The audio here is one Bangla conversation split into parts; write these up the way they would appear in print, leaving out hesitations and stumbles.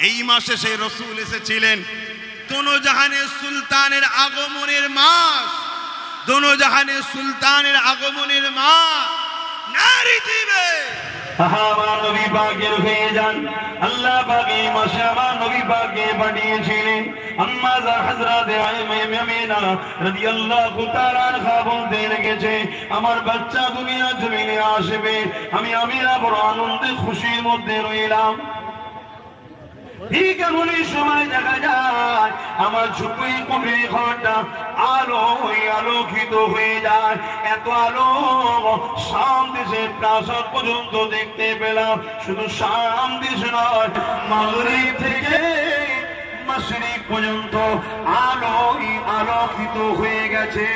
এই মাসে সেই রসুল এসেছিলেন দোনো জাহানের সুলতানের আগমনের মাস, দোনো জাহানের সুলতানের আগমনের মাস। নারী দিবে আমার নবী পাকের হয়ে যান। আল্লাহ পাক এই মাসে আমার নবী পাককে পাঠিয়েছিলেন। আম্মা হযরত আমিনা রাদিয়াল্লাহু তাআলা আনহা বলতে লেগেছে, আমার বাচ্চা দুনিয়া জমিনে আসবে, আমি আমিনা বড় আনন্দে খুশির মধ্যে রইলাম। ঠিক এমনই সময় দেখা যায় আমার ঝুঁকি কুটির ঘরটা আলোকিত হয়ে যায়। এত আলো শাম দেশের প্রাসাদ পর্যন্ত দেখতে পেলাম। শুধু শাম দেশ নয়, মাগরিব থেকে মাশরিক পর্যন্ত আলোকিত হয়ে গেছে।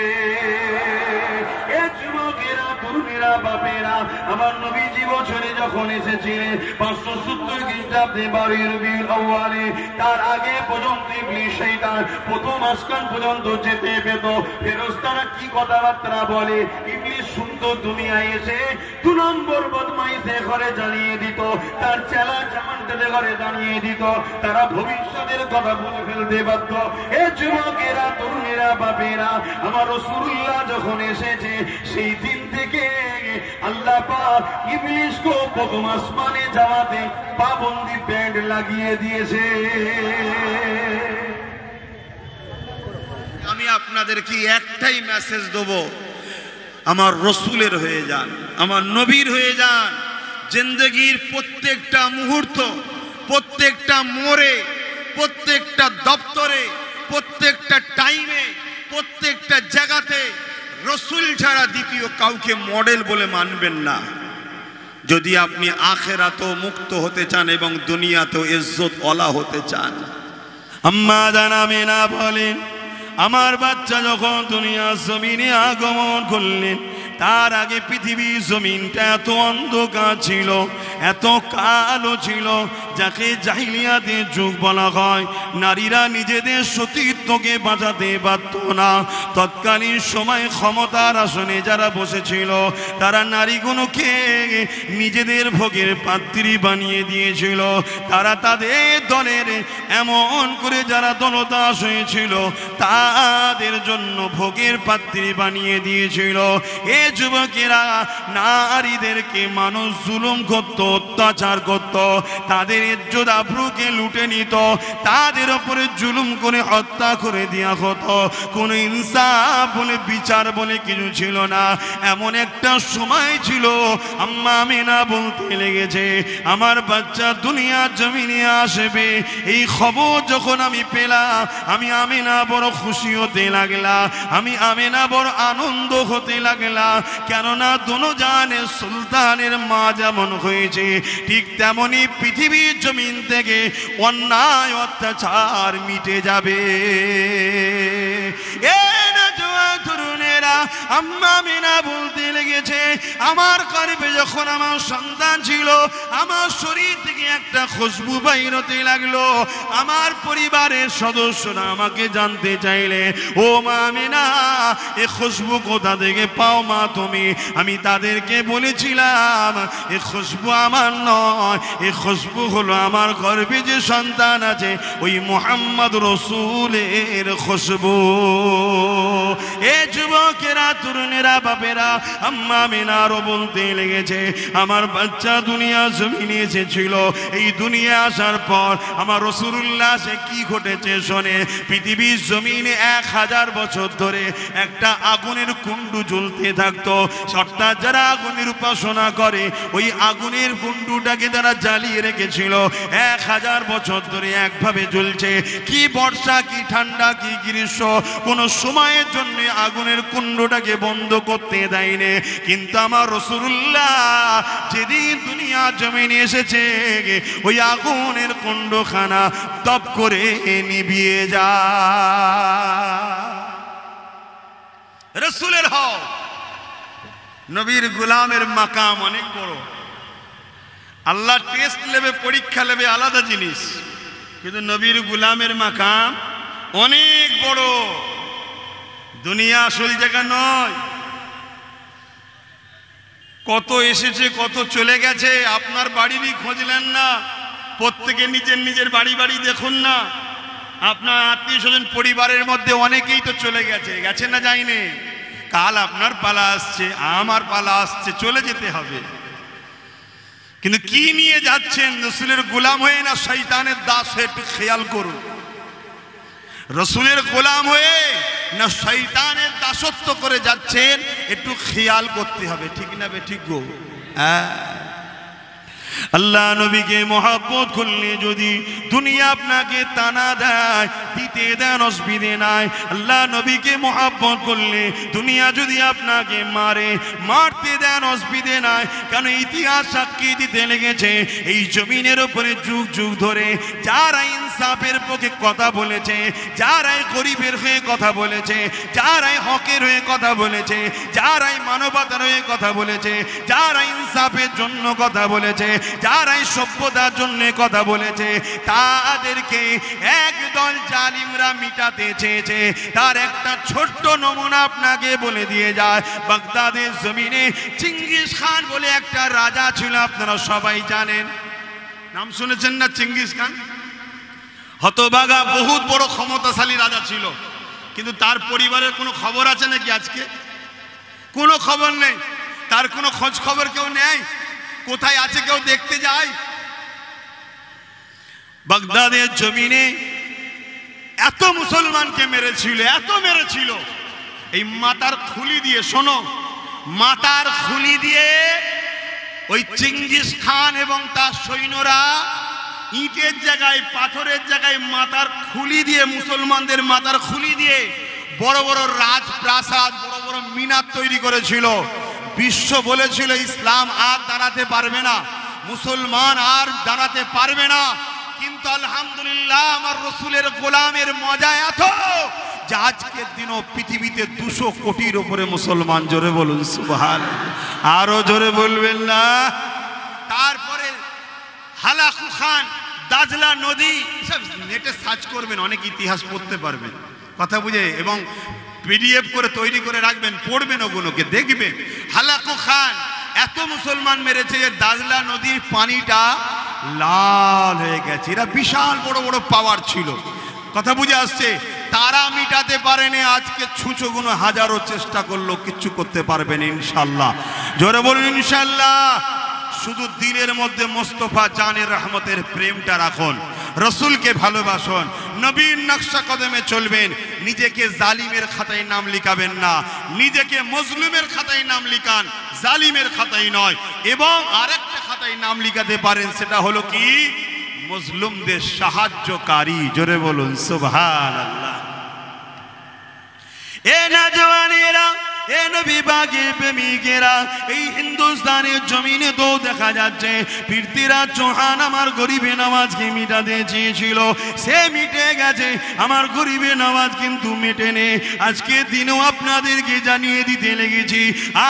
যুবকেরা, তরুণীরা, বাপেরা, আমার নবীজি বছরে যখন এসেছিলেন 570 খ্রিস্টাব্দে 12 রবিউল আউয়ালে, তার আগে পর্যন্ত ইবলিস শয়তান প্রথম আসমান পর্যন্ত যেতে পেত। ফেরেশতারা কি কথাবার্তা বলে, ইবলিস শুনতো দুনিয়ায় এসে 2 নম্বর বদমাইশে ঘরে জানিয়ে দিত, তার চেলা চামানদের ঘরে জানিয়ে দিত, তারা ভবিষ্যতের কথা বলে ফেলতে পারত। এ যুবকেরা, তরুণীরা, বাপেরা, আমার রাসূলুল্লাহ যখন এসেছে সেই দিন থেকে আল্লাহ পাক ইবলিসকে প্রথম আসমানে যাওয়াতে পাবন্দি ব্যান্ড লাগিয়ে দিয়েছে। আমি আপনাদেরকে একটাই মেসেজ দেব, আমার রসুলের হয়ে যান, আমার নবীর হয়ে যান। জিন্দেগির প্রত্যেকটা মুহূর্ত, প্রত্যেকটা মোড়ে, প্রত্যেকটা দপ্তরে, প্রত্যেকটা টাইমে, প্রত্যেকটা জায়গাতে রসুল ছাড়া দ্বিতীয় কাউকে মডেল বলে মানবেন না। যদি আপনি আখিরাতেও মুক্ত হতে চান এবং দুনিয়াতেও ইজ্জত ওয়ালা হতে চান। আম্মা জান আমিনা বলেন, আমার বাচ্চা যখন দুনিয়ার জমিনে আগমন করলেন, তার আগে পৃথিবীর জমিনটা এত অন্ধকার ছিল, এত কালো ছিল, যাকে জাহিলিয়াতের যুগ বলা হয়। নারীরা নিজেদের সতীত্বকে বাঁচাতে পারত না। তৎকালীন সময় ক্ষমতার আসনে যারা বসেছিল, তারা নারীগুলোকে নিজেদের ভোগের পাত্রী বানিয়ে দিয়েছিল। তারা তাদের দলের এমন করে যারা দলদাস হয়েছিল, তাদের জন্য ভোগের পাত্রী বানিয়ে দিয়েছিল। এ যুবকেরা, নারীদেরকে মানুষ জুলুম করত, অত্যাচার করত, তাদের ইজ্জত আবরুকে লুটে নিত, তাদের উপরে জুলুম করে হত্যা করে দেওয়া হতো। কোনো ইনসাফ বলে, বিচার বলে কিছু ছিল না। এমন একটা সময় ছিল, আম্মা আমিনা বলতে লেগেছে, আমার বাচ্চা দুনিয়ার জমিনে আসবে। এই খবর যখন আমি পেলাম, আমি আমিনা বড় খুশি হতে লাগলাম, আমি আমিনা বড় আনন্দ হতে লাগলাম। কেননা দোনো জাহানের সুলতানের মা যেমন হয়েছে, ঠিক তেমনি পৃথিবীর জমিন থেকে অন্যায় অত্যাচার মিটে যাবে। আম্মা আমিনা বলতে লেগেছে, আমার গর্ভে যখন আমার সন্তান ছিল, আমার শরীর থেকে একটা খুশবু বাইর হতে লাগলো। আমার পরিবারের সদস্যরা আমাকে জানতে চাইলে, ও মা আমিনা, এ খুশবু কোথা থেকে পাও মা তুমি? আমি তাদেরকে বলেছিলাম, এ খুশবু আমার নয়, এ খুশবু হলো আমার গর্ভে যে সন্তান আছে, ওই মুহাম্মদ রসুলের খুশবু। এ যুবকেরা, তরুণেরা, বাপেরা, আম্মা আমিনারও বলতে লেগেছে, আমার বাচ্চা দুনিয়া জমিনে এসেছিল। এই দুনিয়া আসার পর আমার রাসূলুল্লাহ সে কি ঘটেছে শোনে। পৃথিবীর জমিনে 1000 বছর ধরে একটা আগুনের কুণ্ডু জ্বলতে থাকতো। অর্থাৎ যারা আগুনের উপাসনা করে, ওই আগুনের কুণ্ডুটাকে তারা জ্বালিয়ে রেখেছিল। 1000 বছর ধরে একভাবে জ্বলছে। কি বর্ষা, কি ঠান্ডা, কি গ্রীষ্ম, কোনো সময়ের জন্য আগুনের কুণ্ডটাকে বন্ধ করতে দেয়নি। কিন্তু আমার রাসূলুল্লাহ যেদিন দুনিয়া জমিনে এসেছে, ওই আগুনের কুণ্ডখানা দপ করে নিভিয়ে যায়। রাসূলের হও, নবীর গোলামের মাকাম অনেক বড়। আল্লাহ টেস্ট নেবে, পরীক্ষা নেবে, আলাদা জিনিস, কিন্তু নবীর গোলামের মাকাম অনেক বড়। দুনিয়া আসল জায়গা নয়। কত এসেছে, কত চলে গেছে, আপনার বাড়িরই খোঁজ নেন না। প্রত্যেকে নিজের নিজের বাড়ি বাড়ি দেখুন না, আপনার আত্মীয় স্বজন পরিবারের মধ্যে অনেকেই তো চলে গেছে না যায়নি। কাল আপনার পালা আসছে, আমার পালা আসছে, চলে যেতে হবে। কিন্তু কি নিয়ে যাচ্ছেন? রসুলের গোলাম হয়ে না শয়তানের দাস হয়ে? একটু খেয়াল করুন। রসুলের গোলাম হয়ে না শয়তানের দাসত্ব করে যাচ্ছেন, একটু খেয়াল করতে হবে। ঠিক না বে ঠিক গো? হ্যাঁ, আল্লাহ নবীকে মহব্বত করলে যদি দুনিয়া আপনাকে তানা দেয়, দিতে দেন, অসুবিধে নাই। আল্লাহ নবীকে মহব্বত করলে দুনিয়া যদি আপনাকে মারতে দেন, অসুবিধে নাই। কারণ ইতিহাস সাক্ষী দিতে লেগেছে, এই জমিনের উপরে যুগ যুগ ধরে যারা ইনসাফের পক্ষে কথা বলেছে, যারাই গরিবের হয়ে কথা বলেছে, যারাই হকের হয়ে কথা বলেছে, যারাই মানবতার হয়ে কথা বলেছে, যারা ইনসাফের জন্য কথা বলেছে, যারাই সভ্যতার জন্য কথা বলেছে, তাদেরকে একদল জালিমরা মিটাতে চেয়েছে। তার একটা ছোট্ট নমুনা আপনাকে বলে দিয়ে যায়। বাগদাদের জমিনে চিঙ্গিস খান বলে একটা রাজা ছিল, আপনারা সবাই জানেন, নাম শুনেছেন না? চিঙ্গিস খান হতভাগা, বহুত বড় ক্ষমতাশালী রাজা ছিল। কিন্তু তার পরিবারের কোনো খবর আছে নাকি? আজকে কোনো খবর নেই। তার কোনো খোঁজ খবর কেউ নেয়? কোথায় আছে কেউ দেখতে যায়? বাগদাদের জমিনে এত মুসলমানকে মেরেছিল, এত মেরেছিল, এই মাথার খুলি দিয়ে, শোনো, মাথার খুলি দিয়ে ওই চিঙ্গিস খান এবং তার সৈন্যরা ইটের জায়গায়, পাথরের জায়গায় মাথার খুলি দিয়ে, মুসলমানদের মাথার খুলি দিয়ে বড় বড় রাজপ্রাসাদ, বড় বড় মিনার তৈরি করেছিল। বিশ্ব বলেছিল ইসলাম আর দাঁড়াতে পারবে না, মুসলমান আর দাঁড়াতে পারবে না। কিন্তু আলহামদুলিল্লাহ, আমার রসুলের গোলামের মজা এত যে আজকের দিনও পৃথিবীতে 200 কোটির উপরে মুসলমান। জোরে বলুন সুবহানাল্লাহ, আরো জোরে বলবেন না? তারপরে হালাকু খান, দাজলা নদী, সব নেটে সার্চ করবেন, অনেক ইতিহাস পড়তে পারবেন, কথা বুঝে, এবং পিডিএফ করে তৈরি করে রাখবেন, পড়বেন, ওগুলোকে দেখবেন। হালাকু খান এত মুসলমান মেরেছে যে দাজলা নদীর পানিটা লাল হয়ে গেছে। এরা বিশাল বড় বড় পাওয়ার ছিল, কথা বুঝে আসছে। তারা মিটাতে পারেনি। আজকে ছুঁচোগুলো হাজারো চেষ্টা করলো, কিচ্ছু করতে পারবেন ইনশাল্লাহ। জোরে বলুন ইনশাল্লাহ। শুধু দিলের মধ্যে মোস্তফা জানের রহমতের প্রেমটা রাখুন, রসুলকে ভালোবাসুন, নবীর নকশা কদমে চলবেন। নিজেকে জালিমের খাতায় নাম লিখাবেন না, নিজেকে মজলুমের খাতায় নাম লিখান, জালিমের খাতায় নয়। এবং আরেকটা খাতায় নাম লিখাতে পারেন, সেটা হলো কি? মজলুমদের সাহায্যকারী। জোরে বলুন সুবহানাল্লাহ। এ নওজওয়ানেরা, এ নবী পাকের প্রেমিকেরা, এই হিন্দুস্তানের জমিনে তো দেখা যাচ্ছে পৃথ্বীরাজ চৌহান আমার গরিবের নামাজকে মিটাতে চেয়েছিল, সে মিটে গেছে। আমার গরিবের নামাজ কিন্তু মেটেনি। আজকে দিনেও আপনাদেরকে জানিয়ে দিতে লেগেছি,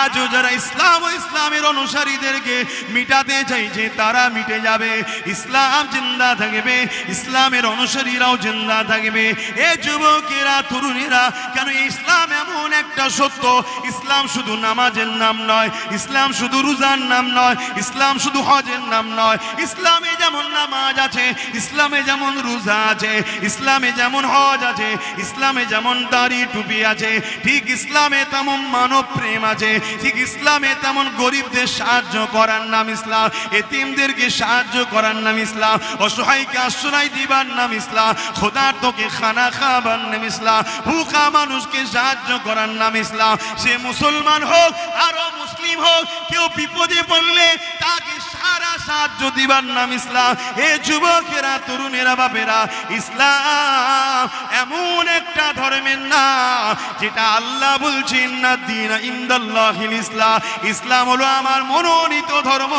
আজও যারা ইসলাম ও ইসলামের অনুসারীদেরকে মিটাতে চাইছে, তারা মিটে যাবে। ইসলাম জিন্দা থাকবে, ইসলামের অনুসারীরাও জিন্দা থাকবে। এ যুবকেরা, তরুণেরা, কেন ইসলাম এমন একটা সত্য, ইসলাম শুধু নামাজের নাম নয়, ইসলাম শুধু রোজার নাম নয়, ইসলাম শুধু হজের নাম নয়। ইসলামে যেমন নামাজ আছে, ইসলামে যেমন রোজা আছে, ইসলামে যেমন হজ আছে, ইসলামে যেমন দাড়ি টুপি আছে, ঠিক ইসলামে তেমন মানব প্রেম আছে, ঠিক ইসলামে তেমন গরিবদের সাহায্য করার নাম ইসলাম, এতিমদেরকে সাহায্য করার নাম ইসলাম, অসহায়কে আশ্রয় দিবার নাম ইসলাম, ক্ষুধার্তকে খানা খাবার নাম ইসলাম, ভুখা মানুষকে সাহায্য করার নাম ইসলাম। সে মুসলমান হোক আর মুসলিম হোক, কেউ বিপদে পড়লে তাকে সারা সাহায্য দিবার নাম ইসলাম। এ যুবকেরা, তরুণেরা, বাপেরা, ইসলাম এমন একটা ধর্মের নাম যেটা আল্লাহ বলছেন না দীন ইনদাল্লাহিল ইসলাম। ইসলাম হলো আমার মনোনীত ধর্ম,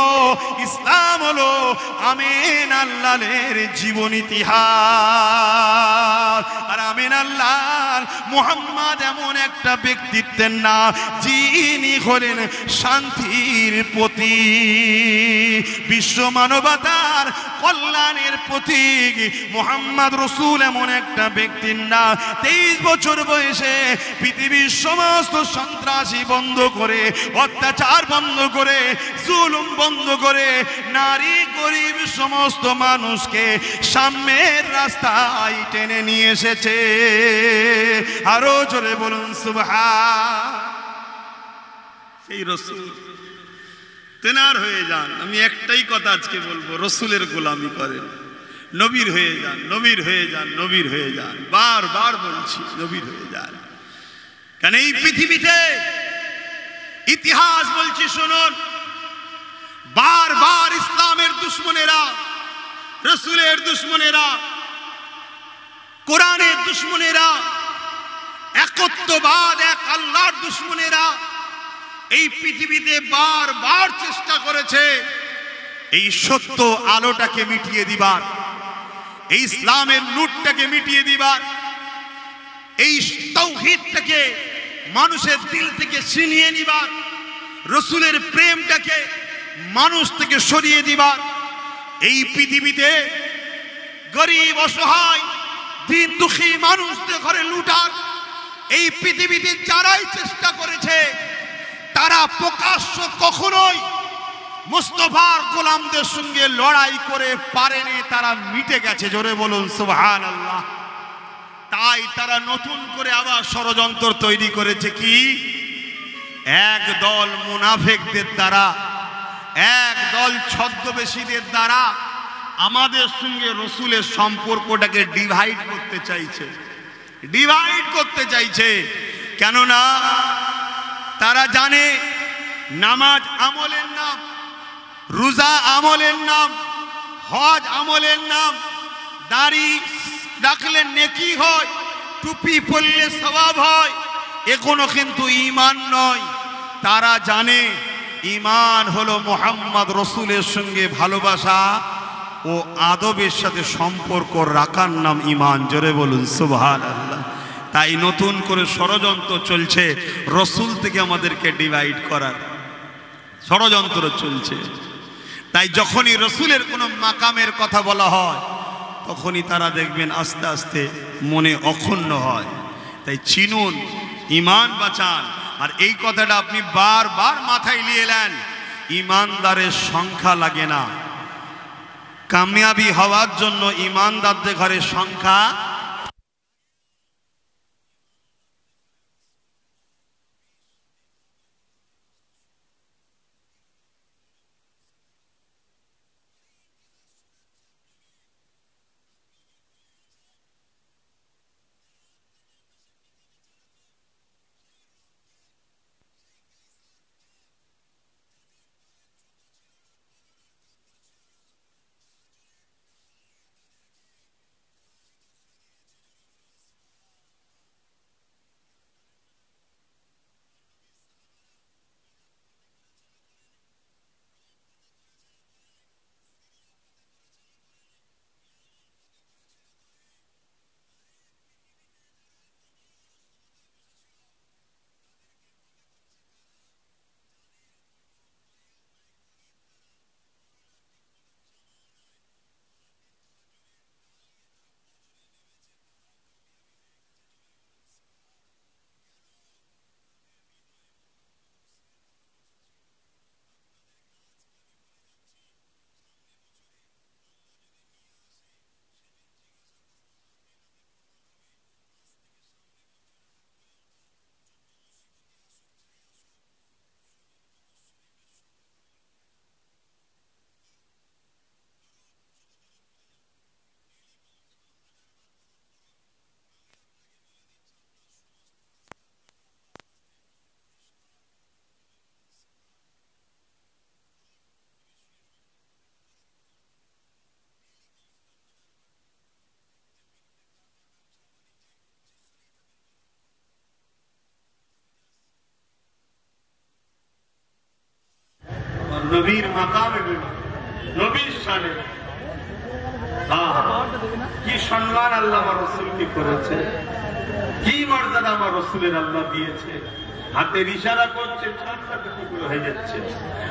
ইসলাম হলো আমিন আল্লাহর জীবন ইতিহাস। আর আমিন আল্লাহ মুহাম্মদ এমন একটা ব্যক্তিত্বের নাম, যিনি হলেন শান্তির প্রতীক, বিশ্ব মানবতার কল্যাণের প্রতীক মুহাম্মদ রাসূল এমন একটা ব্যক্তির নাম 23 বছর বয়সে পৃথিবীর সমস্ত সন্ত্রাসী বন্ধ করে, অত্যাচার বন্ধ করে, জুলুম বন্ধ করে, নারী গরিব সমস্ত মানুষকে সাম্যের রাস্তায় টেনে নিয়ে এসেছে। আরো জোরে বলুন সুবহান। সেই রাসূল তেনার হয়ে যান। আমি একটাই কথা আজকে বলবো, রাসূলের গোলামি করেন, নবীর হয়ে যান, নবীর হয়ে যান, নবীর হয়ে যান। বারবার বলছি নবীর হয়ে যান। কেন এই পৃথিবীতে ইতিহাস বলছি শুনুন, বারবার ইসলামের দুশমনেরা, রাসূলের দুশমনেরা, কোরআনের দুশমনেরা, একত্ববাদ এক আল্লাহর দুশমনেরা এই পৃথিবীতে বারবার চেষ্টা করেছে এই সত্য আলোটাকে মিটিয়ে দিবার, এই ইসলামের নূরটাকে মিটিয়ে দিবার, এই তাওহীদটাকে মানুষের দিল থেকে ছিনিয়ে নিবার, রাসূলের প্রেমটাকে মানুষ থেকে সরিয়ে দিবার। এই পৃথিবীতে গরিব অসহায় দিন দুঃখী মানুষদের ঘরে লুটার এই পৃথিবীতে যারাই চেষ্টা করেছে তারা প্রকাশ্য কখনোই মুস্তাফার গোলামদের সঙ্গে লড়াই করে পারেনি, তারা মিটে গেছে। জোরে বলুন সুবহানাল্লাহ। তাই তারা নতুন করে আবার ষড়যন্ত্র তৈরি করেছে। কি? এক দল মুনাফিকদের দ্বারা, এক দল ছদ্মবেশীদের দ্বারা আমাদের সঙ্গে রাসূলের সম্পর্কটাকে ডিভাইড করতে চাইছে, ডিভাইড করতে চাইছে। কেননা তারা জানে নামাজ আমলের নাম, রোজা আমলের নাম, হজ আমলের নাম, দাড়ি রাখলে নেকি হয়, টুপি পরলে সওয়াব হয়, এগুলো কিন্তু ঈমান নয়। তারা জানে ঈমান হলো মুহাম্মদ রাসূলের সঙ্গে ভালোবাসা ও আদবের সাথে সম্পর্ক রাখার নাম ঈমান। জোরে বলুন সুবহানাল্লাহ। তাই নতুন করে ষড়যন্ত্র চলছে রাসূল থেকে আমাদেরকে ডিভাইড করার ষড়যন্ত্র চলছে। তাই যখনই রাসূলের কোনো মাকামের কথা বলা হয় তখনই তারা দেখবেন আস্তে আস্তে মনে অক্ষুণ্ণ হয়। তাই চিনুন, ঈমান বাঁচান। আর এই কথাটা আপনি বারবার মাথায় নিয়ে এলেন, ঈমানদারের সংখ্যা লাগে না, কামিয়াবি হওয়ার জন্য ঈমানদারদের ঘরে সংখ্যা নবীর মাকামে, নবীর শানে। কি সম্মান আল্লাহ আমার রাসূলকে করেছে, কি মর্যাদা আমার রাসূলের আল্লাহ দিয়েছে। হাতের ইশারা করছে চাঁদটা টুকরো হয়ে যাচ্ছে,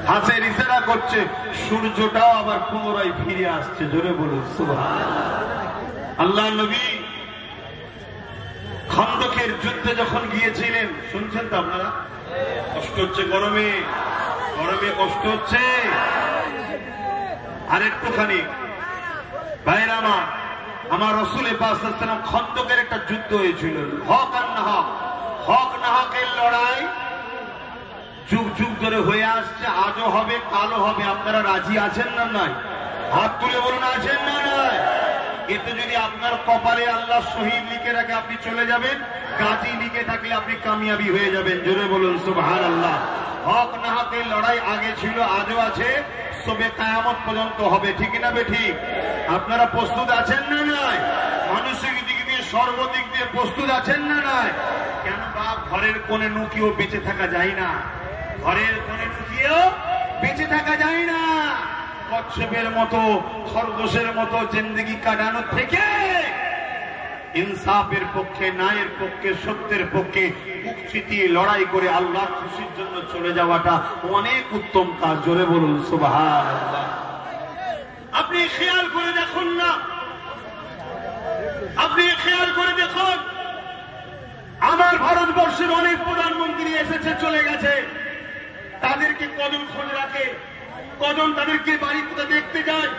হাতের ইশারা করছে সূর্যটাও আবার পুনরায় ফিরে আসছে। জোরে বলুন সুবহানাল্লাহ। আল্লাহ নবী খন্দকের যুদ্ধে যখন গিয়েছিলেন, শুনছেন তো আপনারা? কষ্ট হচ্ছে গরমে, গরমে কষ্ট হচ্ছে। আর একটুখানি ভাইরা আমার রাসূল পাক সাল্লাল্লাহু আলাইহি ওয়াসাল্লাম খন্দকের একটা যুদ্ধ হয়েছিল, হক আর না হক, হক না হকের লড়াই যুগ যুগ ধরে হয়ে আসছে, আজও হবে কালও হবে। আপনারা রাজি আছেন না নাই? হাত তুলে বলুন আছেন না নাই? এতে যদি আপনার কপালে আল্লাহ শহীদ লিখে রাখে আপনি চলে যাবেন, গাজী লিখে থাকলে আপনি কামিয়াবি হয়ে যাবেন। জোরে বলুন সুবহানাল্লাহ। হক না হকের লড়াই আগে ছিল, আজও আছে, সবে কিয়ামত পর্যন্ত হবে। ঠিক না বে ঠিক? আপনারা প্রস্তুত আছেন না নাই? মানসিক দিক দিয়ে সর্বদিক দিয়ে প্রস্তুত আছেন না নাই? কেন বাপ, ঘরের কোণে নুকিয়েও বেঁচে থাকা যায় না, ঘরের কোণে নুকিয়েও বেঁচে থাকা যায় না। কচ্ছপের মতো, খরগোশের মতো জিন্দেগি কাটানো থেকে ইনসাফের পক্ষে, ন্যায়ের পক্ষে, সত্যের পক্ষে বুক চিতিয়ে লড়াই করে আল্লাহর খুশির জন্য চলে যাওয়াটা অনেক উত্তম কাজ। জোরে বলুন সুবহানাল্লাহ। আপনি খেয়াল করে দেখুন না, আপনি খেয়াল করে দেখুন, আমার ভারতবর্ষের অনেক প্রধানমন্ত্রী এসেছে চলে গেছে, তাদেরকে কজন খোঁজ রাখে, কজন তাদেরকে বাড়িতে দেখতে যায়,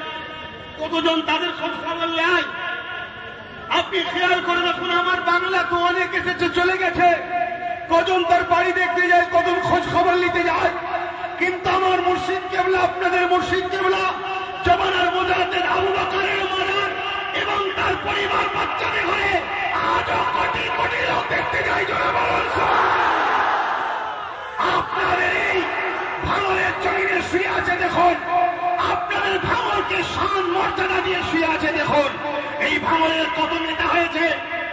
কতজন তাদের খোঁজ খবর নেয়? আপনি খেয়াল করে দেখুন, আমার বাংলা তো অনেক এসেছে চলে গেছে, কজন তার বাড়ি দেখতে যায়, কজন খোঁজ খবর নিতে যায়। কিন্তু আমার মুর্শিদ কেবলা, আপনাদের মুর্শিদ কেবলা জমানার মুজাহিদ আবু বকরের মাজার এবং তার পরিবার বাচ্চাদের ঘরে আজও কোটি কোটি লোক দেখতে যায়। জোরে বলুন সুবহানাল্লাহ। আপনাদের এই ভাঙরের জমিনে শুয়ে আছে দেখুন, আপনাদের ভাঙরকে সম্মান মর্যাদা দিয়ে শুয়ে আছে দেখুন। এই ভাঙরের কত নেতা হয়েছে,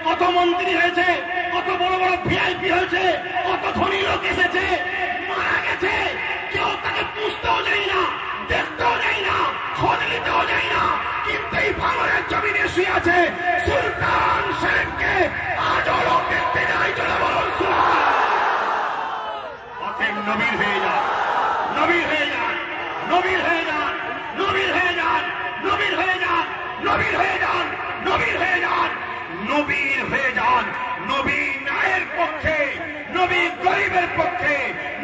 কত মন্ত্রী হয়েছে, কত বড় বড় ভিআইপি হয়েছে, কত ধনী লোক এসেছে, মারা গেছে, কেউ তাকে পুষতেও যায় না, দেখতেও যায় না, খোঁজ নিতেও যায় না। কিন্তু এই ভাঙরের জমিনে শুয়ে আছে সুলতান শেখকে আজও লোক দেখতে যায়। চলে বলুন অতএব নবীর হয়ে যান, নবীর হয়ে যান, নবীর হয়ে যান, নবীর হয়ে যান, নবীর হয়ে যান, নবীর হয়ে যান, নবীর হয়ে যান, নবীর হয়ে যান। নবী ন্যায়ের পক্ষে, নবী গরিবের পক্ষে,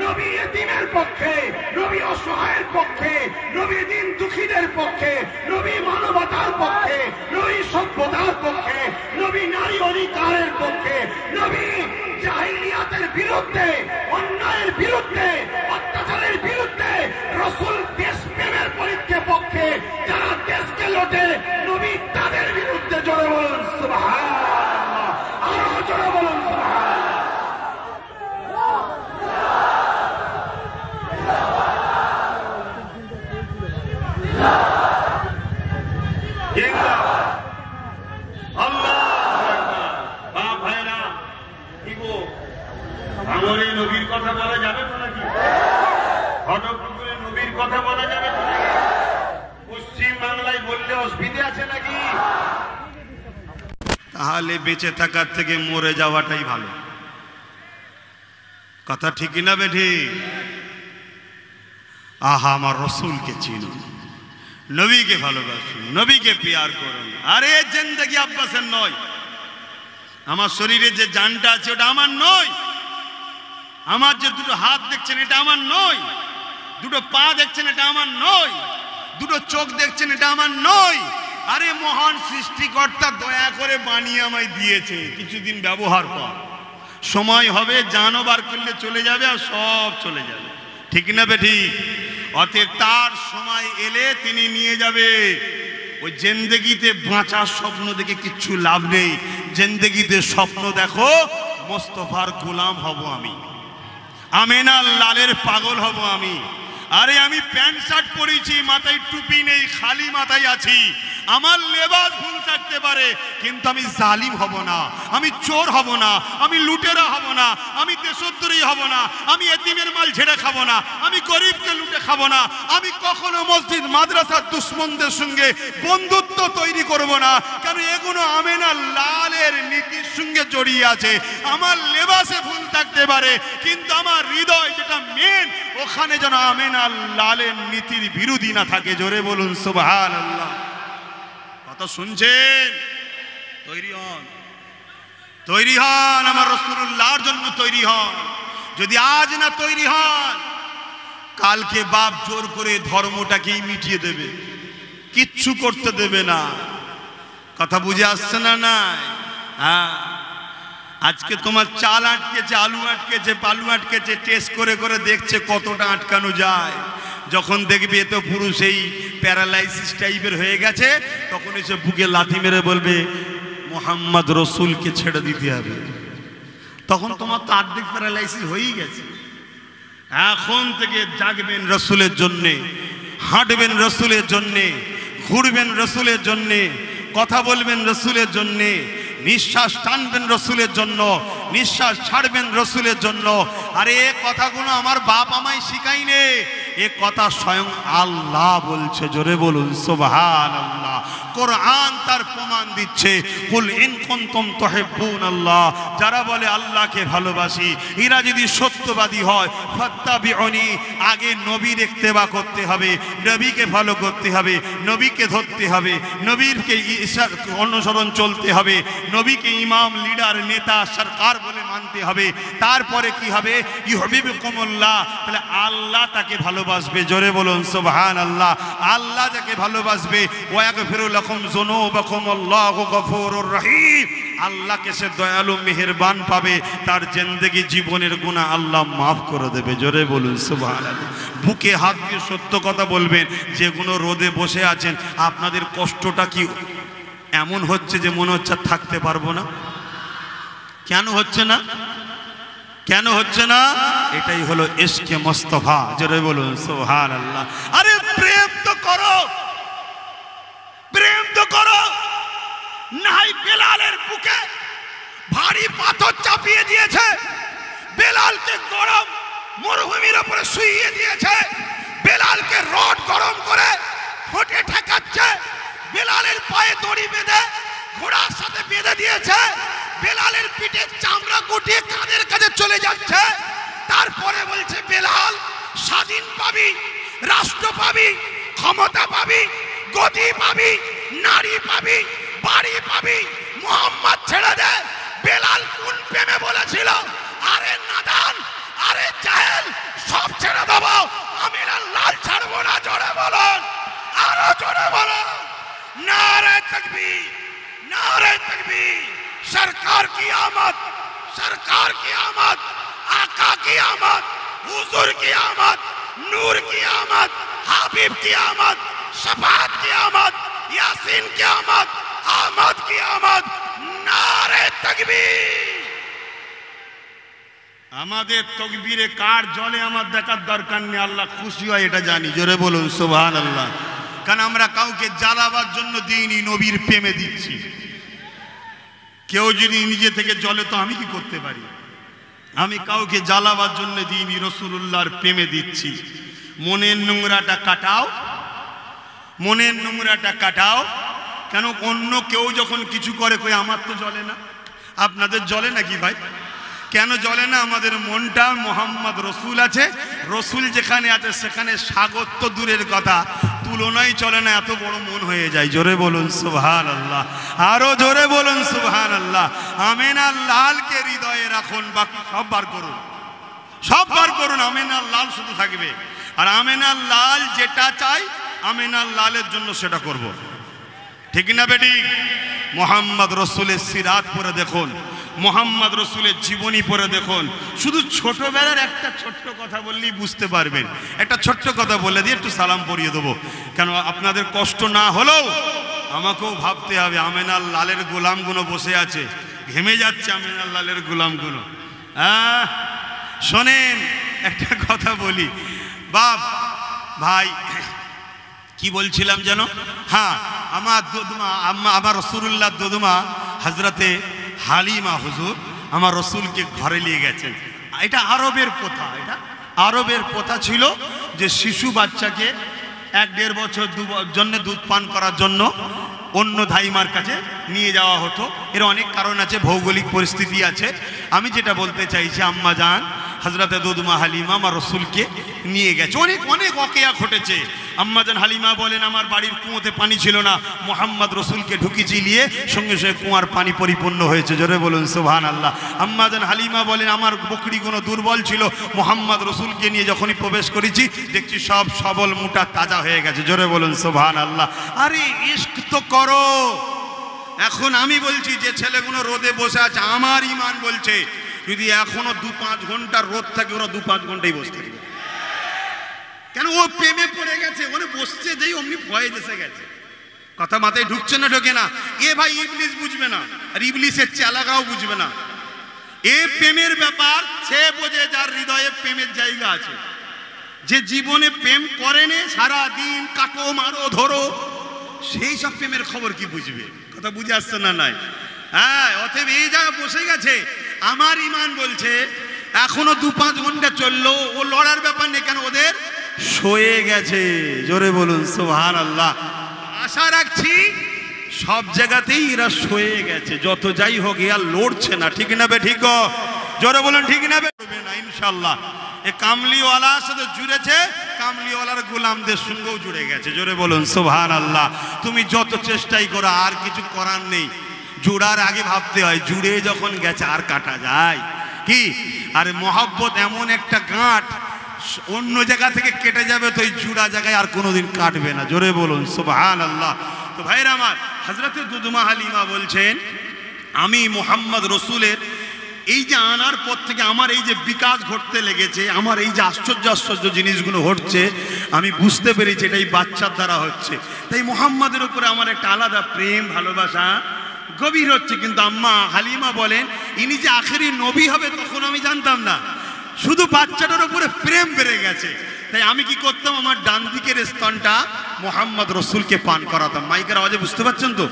নবী এতিমের পক্ষে, নবী অসহায়ের পক্ষে, নবী দিন দুঃখীদের পক্ষে, নবী মানবতার পক্ষে, নবী সভ্যতার পক্ষে, নবী নারী অধিকারের পক্ষে, নবী জাহিলিয়াতের বিরুদ্ধে, অন্যায়ের বিরুদ্ধে, অত্যাচারের বিরুদ্ধে, রাসূল দেশপ্রেমের পক্ষে, যারা দেশকে লোটে, নবী তাদের বিরুদ্ধে। জোরে বলুন সুবহানাল্লাহ, আরো জোরে বলুন সুবহানাল্লাহ। ভাঙরে নবীর কথা বলা যাবে তো নাকি? ঘটকপুকুরে নবীর কথা বলা যাবে তো নাকি? পশ্চিম বাংলায় বললে অসুবিধা আছে নাকি? তাহলে বেঁচে থাকার থেকে মরে যাওয়াটাই ভালো। কথা ঠিক না বেঠি? আহা, আমার রসুলকে চিনুন, নবীকে ভালোবাসুন, নবীকে প্যার করুন। আরে জিন্দেগি আব্বাসের নয়, আমার শরীরে যে জানটা আছে ওটা আমার নয়, আমার যে দুটো হাত দেখছেন এটা আমার নয়, দুটো পা দেখছেন এটা আমার নয়, দুটো চোখ দেখছেন এটা আমার নয়। আরে মহান সৃষ্টিকর্তা দয়া করে বানিয়ে আমায় দিয়েছে, কিছুদিন ব্যবহার কর, সময় হবে জানও বার করলে চলে যাবে, আর সব চলে যাবে। ঠিক না বেঠি? অতএব তার সময় এলে তিনি নিয়ে যাবে। ওই জিন্দেগিতে বাঁচার স্বপ্ন দেখে কিচ্ছু লাভ নেই। জিন্দেগিতে স্বপ্ন দেখো মোস্তফার গোলাম হব আমি, আমিনার লালের পাগল হব আমি। আরে আমি প্যান্ট শার্ট পরেছি, মাথায় টুপি নেই, খালি মাথায় আছি, আমার লেবাস ভুল থাকতে থাকতে পারে, কিন্তু আমি জালিম হব না, আমি চোর হব না, আমি লুটেরা হব না, আমি দেশদ্রোহী হব না, আমি এতিমের মাল ঝেড়ে খাবো না, আমি গরিবকে লুটে খাবো না, আমি কখনো মসজিদ মাদ্রাসার দুশ্মনদের সঙ্গে বন্ধুত্ব তৈরি করব না। কেন এগুলো আমেনা লালের নীতির সঙ্গে জড়িয়ে আছে। আমার লেবাসে ভুল থাকতে পারে, কিন্তু আমার হৃদয় যেটা মেন, ওখানে যেন আমেনা লালের নীতির বিরোধী না থাকে। জোরে বলুন সুবহানাল্লাহ। কথা শুনছেন? তৈরি হন, তৈরি হন, আমার রাসূলুল্লাহর জন্য তৈরি হন। যদি আজ না তৈরি হন, কালকে বাপ জোর করে ধর্মটাকেই মিটিয়ে দেবে, কিচ্ছু করতে দেবে না। কথা বুঝে আসছে না? নাই? হ্যাঁ, আজকে তোমার চাল আটকেছে, আলু আটকেছে, পালু আটকেছে, টেস্ট করে করে দেখছে কতটা আটকানো যায়। যখন দেখবে এ তো পুরো সেই প্যারালাইসিস টাইপের হয়ে গেছে, তখন এসে বুকে লাথি মেরে বলবে মোহাম্মদ রসুলকে ছেড়ে দিতে হবে। তখন তোমার তো অর্ধেক প্যারালাইসিস হয়েই গেছে। এখন থেকে জাগবেন রসুলের জন্যে, হাঁটবেন রসুলের জন্যে, ঘুরবেন রসুলের জন্যে, কথা বলবেন রসুলের জন্যে, নিঃশ্বাস টানবেন রসুলের জন্য, নিঃশ্বাস ছাড়বেন রসুলের জন্য। আরে এ কথাগুলো আমার বাপ আমায় শিখাইনে, এ কথা স্বয়ং আল্লাহ বলছে। জোরে বলুন সুবহানাল্লাহ। কোরআন তার প্রমাণ দিচ্ছে, কুল ইন কুনতুম তুহিব্বুনাল্লাহ, যারা বলে আল্লাহকে ভালোবাসি, এরা যদি সত্যবাদী হয়, ফাত্তাবিউনি, আগে নবীর ইত্তেবা করতে হবে, নবীকে ফলো করতে হবে, নবীকে ধরতে হবে, নবীরকে অনুসরণ চলতে হবে, নবীকে ইমাম, লিডার, নেতা, সরকার বলে মানতে হবে। তারপরে কি হবে? ইউহিব্বুকুমুল্লাহ, তাহলে আল্লাহ তাকে ভালোবাসবে। জোরে বলুন সুবহানাল্লাহ। আল্লাহ যাকে ভালোবাসবে, ওয়া ইয়াগফিরু লাকুম যুনুবাকুম, আল্লাহু গফুরুর রহিম, আল্লাহকে সে দয়ালু মেহেরবান পাবে, তার জিন্দেগি জীবনের গুনাহ আল্লাহ মাফ করে দেবে। জোরে বলুন সুবহানাল্লাহ। বুকে হাত দিয়ে সত্য কথা বলবেন। যেগুলো রোদে বসে আছেন, আপনাদের কষ্টটা কি এমন হচ্ছে যে মনে হচ্ছে থাকতে পারবো না? কেন হচ্ছে না? কেন হচ্ছে না? এটাই হলো ইশকে মুস্তাফা। জোরে বলুন সুবহানাল্লাহ। আরে প্রেম তো করো, প্রেম তো করো। নাই বেলালের বুকে ভারী পাথর চাপিয়ে দিয়েছে, বেলালকে গরম মরুভূমির উপরে শুইয়ে দিয়েছে, বেলালকে রড গরম করে ঠোঁটে ঠেকাচ্ছে, বেলালের পায়ে দড়ি বেঁধে ঘোড়ার সাথে বেঁধে দিয়েছে, বেলালের পিঠে চামড়া গুটিয়ে কাঁধের কাছে চলে যাচ্ছে। তারপরে বলছে বেলাল স্বাধীন পাবি, রাষ্ট্র পাবি, ক্ষমতা পাবি, গদি পাবি, নারী পাবি, বাড়ি পাবি, মোহাম্মদ ছেড়ে দে। বেলাল কোন প্রেমে বলেছিল? আরে নাদান, আরে জাহেল, সব ছেড়ে দেবো, আমি লাল ছাড়বো না। জোরে বলুন, আরো জোরে বলুন, नारे तकबीर, नारे तकबीर। सरकार की आमद, सरकार की आमद, आका की आमद, हुजूर की आमद, नूर की आमद, हबीब की आमद, शफाअत की आमद, यासीन की आमद, आमद की आमद। नारे तकबीर। আমাদের তকবীরে কার জলে আমার দেখার দরকার নেই, আল্লাহ খুশি হয় এটা জানি। জোরে বলুন সুবহানাল্লাহ। কারণ আমরা কাউকে জ্বালাবার জন্য দিইনি, নবীর প্রেমে দিচ্ছি। কেউ যদি নিজে থেকে জ্বলে তো আমি কি করতে পারি? আমি কাউকে জ্বালাবার জন্য দিইনি, রাসূলুল্লাহর প্রেমে দিচ্ছি। মনের নোংরাটা কাটাও, মনের নোংরাটা কাটাও। কেন অন্য কেউ যখন কিছু করে কই আমার তো জ্বলে না, আপনাদের জ্বলে নাকি ভাই? কেন জ্বলে না? আমাদের মনটা মোহাম্মদ রসুল আছে, রসুল যেখানে আছে সেখানে সাগর তো দূরের কথা, তুলনাই চলে না, এত বড় মন হয়ে যায়। জোরে বলুন সুবহানাল্লাহ, আরো জোরে বলুন সুবহানাল্লাহ। আমেনা লালকে হৃদয়ে রাখুন, বাকি সব বার করুন, সব বার করুন। আমেনা লাল শুধু থাকবে, আর আমেনা লাল যেটা চাই আমেনা লালের জন্য সেটা করব। ঠিক না বেটি? মোহাম্মদ রসুলের সিরাত পড়ে দেখুন, মোহাম্মদ রসুলের জীবনী পড়ে দেখুন। শুধু ছোটবেলার একটা ছোট্ট কথা বললেই বুঝতে পারবেন। একটা ছোট্ট কথা বলে দিয়ে একটু সালাম পড়িয়ে দেবো, কেন আপনাদের কষ্ট না হলেও আমাকেও ভাবতে হবে। আমেনার লালের গোলামগুলো বসে আছে, ঘেমে যাচ্ছে আমেনার লালের গোলামগুলো। শোনেন একটা কথা বলি, বাপ ভাই কি বলছিলাম যেন? হ্যাঁ, আমার রসুল্লাহ দোদমা হজরতে হালিমা হুজুর আমার রসুলকে ঘরে নিয়ে গেছেন। এটা আরবের প্রথা, এটা আরবের প্রথা ছিল যে শিশু বাচ্চাকে 1-1.5 বছর জন্য দুধ পান করার জন্য অন্য ধাইমার কাছে নিয়ে যাওয়া হতো। এর অনেক কারণ আছে, ভৌগোলিক পরিস্থিতি আছে। আমি যেটা বলতে চাইছি, আম্মা জান হজরতে দোদমা হালিমা আমার রসুলকে নিয়ে গেছে। অনেক অনেক ওয়াকিয়া ঘটেছে। আম্মা জান হালিমা বলেন, আমার বাড়ির কুয়োতে পানি ছিল না, মোহাম্মদ রসুলকে ঢুকিয়ে নিয়ে সঙ্গে সঙ্গে কুয়ার পানি পরিপূর্ণ হয়েছে। জোরে বলুন সুবহানাল্লাহ। আম্মা জান হালিমা বলেন, আমার বকরিগুলো দুর্বল ছিল, মোহাম্মদ রসুলকে নিয়ে যখনই প্রবেশ করেছি দেখছি সব সবল মোটা তাজা হয়ে গেছে। জোরে বলুন সুবহানাল্লাহ। আরে ইশক তো করো। এখন আমি বলছি যে ছেলেগুলো রোদে বসে আছে, আমার ইমান বলছে যদি এখনো 2-5 ঘন্টা রোদ থাকে ওরা 2-5 ঘন্টাই বসে থাকবে। কেন? ও প্রেমে পড়ে গেছে, ওরে বসছে যেই অমনি ভয়ে এসে গেছে। কথা মাথায় ঢুকছে না? ঢোকে না। এ ভাই ইবলিস বুঝবে না, আর ইবলিসের চালাগাও বুঝবে না। এ প্রেমের ব্যাপার সে বোঝে যার হৃদয়ে প্রেমের জায়গা আছে। যে জীবনে প্রেম করেনি, সারা দিন কাটো মারো ধরো, সেই সব প্রেমের খবর কি বুঝবে? কথা বুঝে আসছে না? নাই। হ্যাঁ, অতএব এই জায়গা বসে গেছে। আমার ইমান বলছে এখনো 2-5 ঘন্টা চললো, ও লড়ার ব্যাপার নেই। কেন? ওদের শোয়ে গেছে। জোরে বলুন সুবহানাল্লাহ। আশা রাখছি সব জায়গাতেই এরা শোয়ে গেছে। যত যাই হোক এরা লড়ছে না। ঠিক না বে? ঠিক। জোরে বলুন ঠিক না বে? না ইনশাআল্লাহ। এ কামলিওয়ালার সাথে জুড়েছে, কামলিওয়ালার গোলামদের সঙ্গেও জুড়ে গেছে। জোরে বলুন সুবহানাল্লাহ। তুমি যত চেষ্টাই করো আর কিছু করার নেই। জুড়ার আগে ভাবতে হয়, জুড়ে যখন গেছে আর কাটা যায় কি? আরে মহব্বত এমন একটা গাঁট, অন্য জায়গা থেকে কেটে যাবে তো এই জুড়া জায়গায় আর কোনোদিন কাটবে না। জোরে বলুন সুবহানাল্লাহ। তো ভাইরা আমার, হযরতে দোদমা হালিমা বলছেন, আমি মুহাম্মদ রসুলের এই যে আনার পর থেকে আমার এই যে বিকাশ ঘটতে লেগেছে, আমার এই যে আশ্চর্য আশ্চর্য জিনিসগুলো ঘটছে, আমি বুঝতে পেরেছি এটাই বাচ্চার দ্বারা হচ্ছে। তাই মুহাম্মাদের উপরে আমার একটা আলাদা প্রেম ভালোবাসা গভীর হচ্ছে। কিন্তু আম্মা হালিমা বলেন, ইনি যে আখেরি নবী হবে তখন আমি জানতাম না, শুধু বাচ্চাটার উপরে প্রেম বেড়ে গেছে। তাই আমি কি করতাম, আমার ডান দিকের স্তনটা মোহাম্মদ রসুলকে পান করাতাম। মাইকের আওয়াজে বুঝতে পারছেন তো?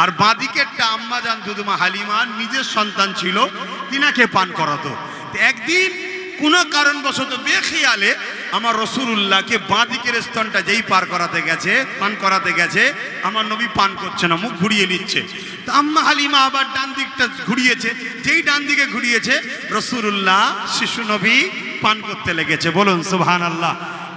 আর বাঁ দিকেরটা আম্মা জান দোদমা হালিমার নিজের সন্তান ছিল, তিনাকে পান করাতো। একদিন কোনো কারণবশত বেখেয়ালে আমার রসুলুল্লাহকে বাঁ দিকের স্তনটা যেই পান করাতে গেছে, আমার নবী পান করছে না, মুখ ঘুরিয়ে নিচ্ছে। তো আম্মা হালিমা আবার ডান দিকটা ঘুরিয়েছে, যেই ডান দিকে ঘুরিয়েছে রসুলুল্লাহ শিশু নবী পান করতে লেগেছে। বলুন সুবহানাল্লাহ।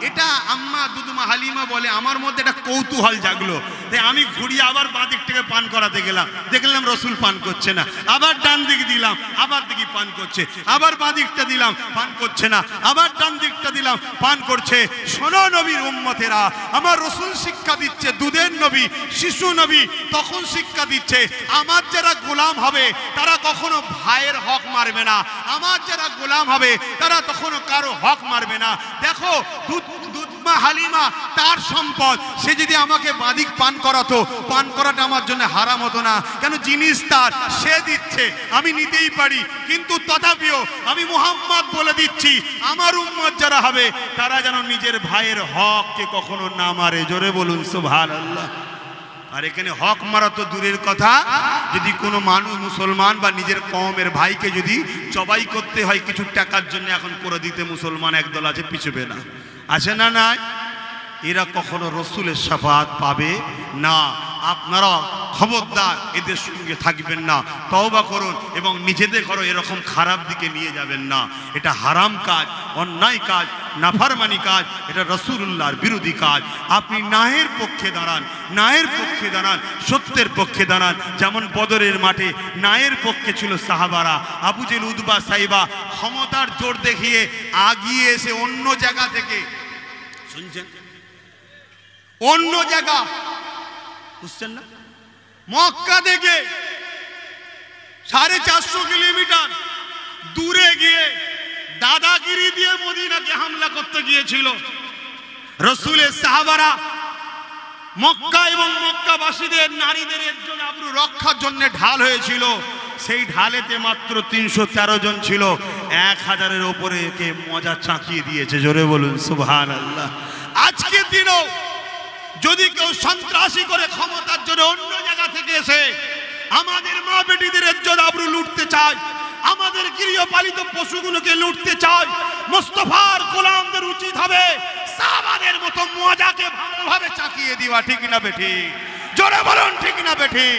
এটা আম্মা দোদমা হালিমা বলে, আমার মধ্যে একটা কৌতূহল জাগলো। তাই আমি ঘুরিয়ে আবার বাঁ দিক থেকে পান করাতে গেলাম, দেখলাম রসুল পান করছে না। আবার ডান দিকে দিলাম, আবার দেখি পান করছে। আবার বাঁ দিকটা দিলাম, পান করছে না। আবার ডান দিকটা দিলাম, পান করছে। শোনো নবীর উম্মতেরা, আমার রসুল শিক্ষা দিচ্ছে, দুধের নবী, শিশু নবী, তখন শিক্ষা দিচ্ছে আমার যারা গোলাম হবে তারা কখনো ভাইয়ের হক মারবে না। আমার যারা গোলাম হবে তারা কখনো কারো হক মারবে না। দেখো দোদমা হালিমা তার সম্পদ, সে যদি আমাকে বাদিক পান করাতো, পান করাটা আমার জন্য হারাম হতো না। কেন? জিনিস তার, সে দিচ্ছে, আমি নিতেই পারি। কিন্তু তথাপিও আমি মুহাম্মদ বলে দিচ্ছি, আমার উম্মত যারা হবে তারা যেন নিজের ভাইয়ের হককে কখনো না মারে। জোরে বলুন সুবহানাল্লাহ। আর এখানে হক মারা তো দূরের কথা, যদি কোনো মানুষ মুসলমান বা নিজের কওমের ভাইকে যদি জবাই করতে হয় কিছু টাকার জন্য, এখন করে দিতে মুসলমান একদল আছে, পিছবে না, আছে না? নাই। এরা কখনো রসুলের শাফাআত পাবে না। আপনারা খবরদার এদের সঙ্গে থাকবেন না, তওবা করুন এবং নিজেদের ঘরে এরকম খারাপ দিকে নিয়ে যাবেন না। এটা হারাম কাজ, অন্যায় কাজ, নাফরমানি কাজ, এটা রাসূলুল্লাহর বিরোধী কাজ। আপনি ন্যায়ের পক্ষে দাঁড়ান, ন্যায়ের পক্ষে দাঁড়ান, সত্যের পক্ষে দাঁড়ান। যেমন বদরের মাঠে ন্যায়ের পক্ষে ছিল সাহাবারা, আবু জেল, উতবা, সাইবা ক্ষমতার জোর দেখিয়ে আগিয়ে এসে অন্য জায়গা থেকে, শুনছেন, অন্য জায়গা, বুঝছেন না, মক্কা থেকে 450 কিলোমিটার দূরে গিয়ে দাদাগিরি দিয়ে মদিনাকে হামলা করতে গিয়েছিল। রসুলের সাহাবারা মক্কা এবং মক্কাবাসীদের নারীদের একজন আবরু রক্ষার জন্য ঢাল হয়েছিল। সেই ঢালেতে মাত্র 313 জন ছিল, 1000-এর উপরে কে মজা চাকিয়ে দিয়েছে। জোরে বলুন সুবহানাল্লাহ। আজকের দিনও যদি কেউ সন্ত্রাসী করে ক্ষমতার জন্য অন্য জায়গা থেকে এসে আমাদের মা বেটিদের ইজ্জত আবরু লুটতে চায়, আমাদের গৃহপালিত পশুগুলোকে লুটতে চায়, মুস্তাফার গোলামদের উচিত হবে সাহাবাদের মতো মজাকে ভালোভাবে চাকিয়ে দিবা। ঠিক না বেঠি? জোরে বলুন ঠিক না বেঠি?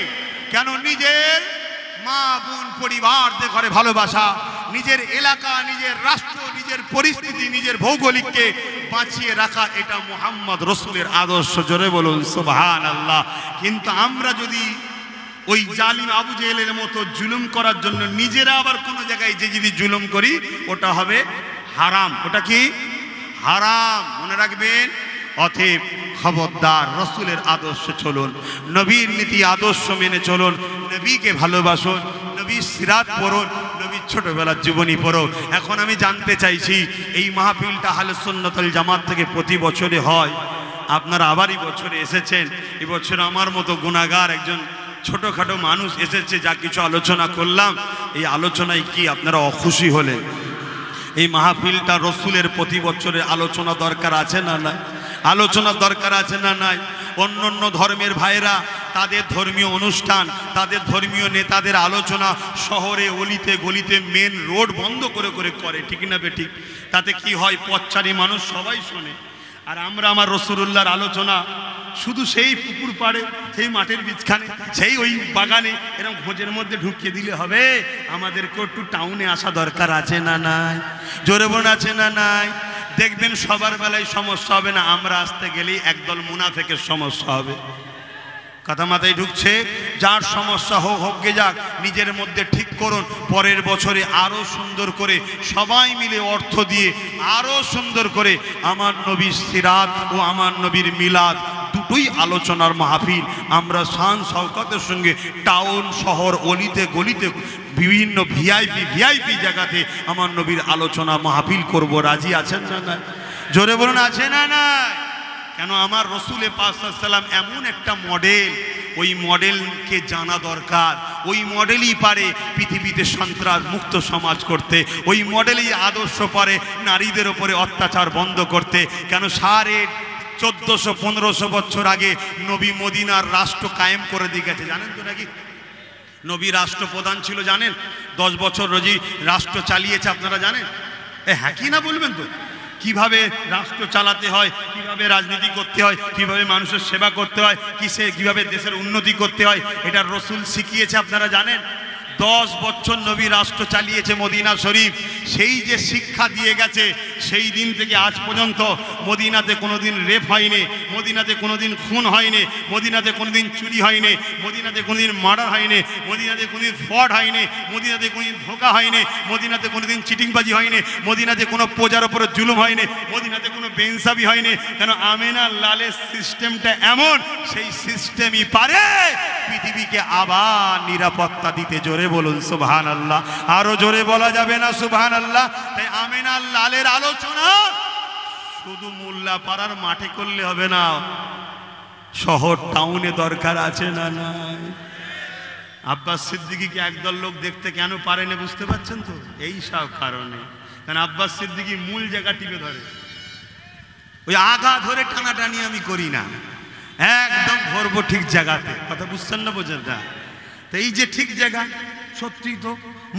কেন নিজের মা বোন পরিবারদের ঘরে ভালোবাসা, নিজের এলাকা, নিজের রাষ্ট্র, নিজের পরিস্থিতি, নিজের ভৌগোলিককে বাঁচিয়ে রাখা, এটা মুহাম্মদ রসুলের আদর্শ। জোরে বলুন সুবহানাল্লাহ। কিন্তু আমরা যদি ওই জালিম আবু জেহেলের মতো জুলুম করার জন্য নিজেরা আবার কোনো জায়গায় যে যদি জুলুম করি, ওটা হবে হারাম। ওটা কি? হারাম। মনে রাখবেন। অতএব খবরদার, রসুলের আদর্শ চলুন, নবীর নীতি আদর্শ মেনে চলুন, নবীকে ভালোবাসুন, নবীর সিরাত পড়ুন, নবীর ছোটবেলার জীবনী পড়ো। এখন আমি জানতে চাইছি, এই মাহফিলটা আহলে সুন্নাত ওয়াল জামাত থেকে প্রতি বছরে হয়, আপনারা আবার এই বছরে এসেছেন। এবছর আমার মতো গুনাহগার একজন ছোটখাটো মানুষ এসেছে, যা কিছু আলোচনা করলাম, এই আলোচনায় কি আপনারা অখুশি হলেন? এই মাহফিলটা রসুলের প্রতি বছরের আলোচনা দরকার আছে না নাই? আলোচনা দরকার আছে না নাই? অন্য অন্য ধর্মের ভাইরা তাদের ধর্মীয় অনুষ্ঠান, তাদের ধর্মীয় নেতাদের আলোচনা শহরে অলিতে গলিতে মেন রোড বন্ধ করে করে করে। ঠিক না বেঠিক? তাতে কি হয়? পথচারী মানুষ সবাই শোনে। আর আমরা আমার রসুলুল্লাহর আলোচনা শুধু সেই পুকুর পাড়ে, সেই মাঠের বীজখানে, সেই ওই বাগানে এরকম খোঁজের মধ্যে ঢুকিয়ে দিলে হবে? আমাদেরকে একটু টাউনে আসা দরকার আছে না নাই? জোরে বোন আছে না নাই? দেখবেন সবার বেলায় সমস্যা হবে না, আমরা আসতে গেলেই একদল মুনাফিকের সমস্যা হবে। কথা মাথায় ঢুকছে? যার সমস্যা হোক হোক গে যাক, নিজের মধ্যে ঠিক করুন, পরের বছরে আরো সুন্দর করে সবাই মিলে অর্থ দিয়ে আরো সুন্দর করে আমার নবীর সিরাত ও আমার নবীর মিলাদ দুটোই আলোচনার মাহফিল আমরা শান শওকতের সঙ্গে টাউন শহর অলিতে গলিতে বিভিন্ন ভিআইপি জায়গাতে আমার নবীর আলোচনা মাহফিল করব। রাজি আছেন না না? জোরে বলুন আছে না না? কেন? আমার রসুলের পাক সাল্লাম এমন একটা মডেল, ওই মডেলকে জানা দরকার। ওই মডেলই পারে পৃথিবীতে সন্ত্রাস মুক্ত সমাজ করতে, ওই মডেলই আদর্শ পারে নারীদের উপরে অত্যাচার বন্ধ করতে। কেন? 1400-1500 বছর আগে নবী মদিনার রাষ্ট্র কায়েম করে দিয়ে গেছে, জানেন তো নাকি? নবী রাষ্ট্রপ্রধান ছিল জানেন? 10 বছর রোজি রাষ্ট্র চালিয়েছে, আপনারা জানেন? হ্যাঁ কি না বলবেন তো? কিভাবে রাষ্ট্র চালাতে হয়, কিভাবে রাজনীতি করতে হয়, কিভাবে মানুষের সেবা করতে হয়, কিভাবে দেশের উন্নতি করতে হয়, এটা রসুল শিখিয়েছে, আপনারা জানেন? 10 বছর নবী রাষ্ট্র চালিয়েছে মদিনা শরীফ। সেই যে শিক্ষা দিয়ে গেছে, সেই দিন থেকে আজ পর্যন্ত মদিনাতে কোনোদিন রেপ হয়নি, মদিনাতে কোনোদিন খুন হয়নি, মদিনাতে কোনোদিন চুরি হয়নি, মদিনাতে কোনোদিন মার্ডার হয়নি, মদিনাতে কোনোদিন ফ্রড হয়নি, মদিনাতে কোনোদিন ধোঁকা হয়নি, মদিনাতে কোনোদিন চিটিংবাজি হয়নি, মদিনাতে কোনো প্রজার উপরে জুলুম হয়নি, মদিনাতে কোনো বেইনসাফি হয়নি। কেন? আমিনা লালের সিস্টেমটা এমন, সেই সিস্টেমই পারে পৃথিবীকে আবার নিরাপত্তা দিতে। জোরে বলুন সুবহানাল্লাহ। আরো জোরে বলা যাবে না সুবহানাল্লাহ? তাই আমিনা লালের আলোচনা শুধু মোল্লা পাড়ার মাঠে করলে হবে না, শহর টাউনে দরকার আছে না নাই? আব্বাস সিদ্দিকীকে একদল লোক দেখতে কেন পারে না বুঝতে পারছেন তো? এই সব কারণে। কারণ আব্বাস সিদ্দিকী মূল জায়গা টিপে ধরে, ওই আগা ধরে টানাটানি আমি করি না, একদম ধরবো ঠিক জায়গাতে। কথা বুঝছেন না? বোঝেন না? তো এই যে ঠিক জায়গা, সত্যি তো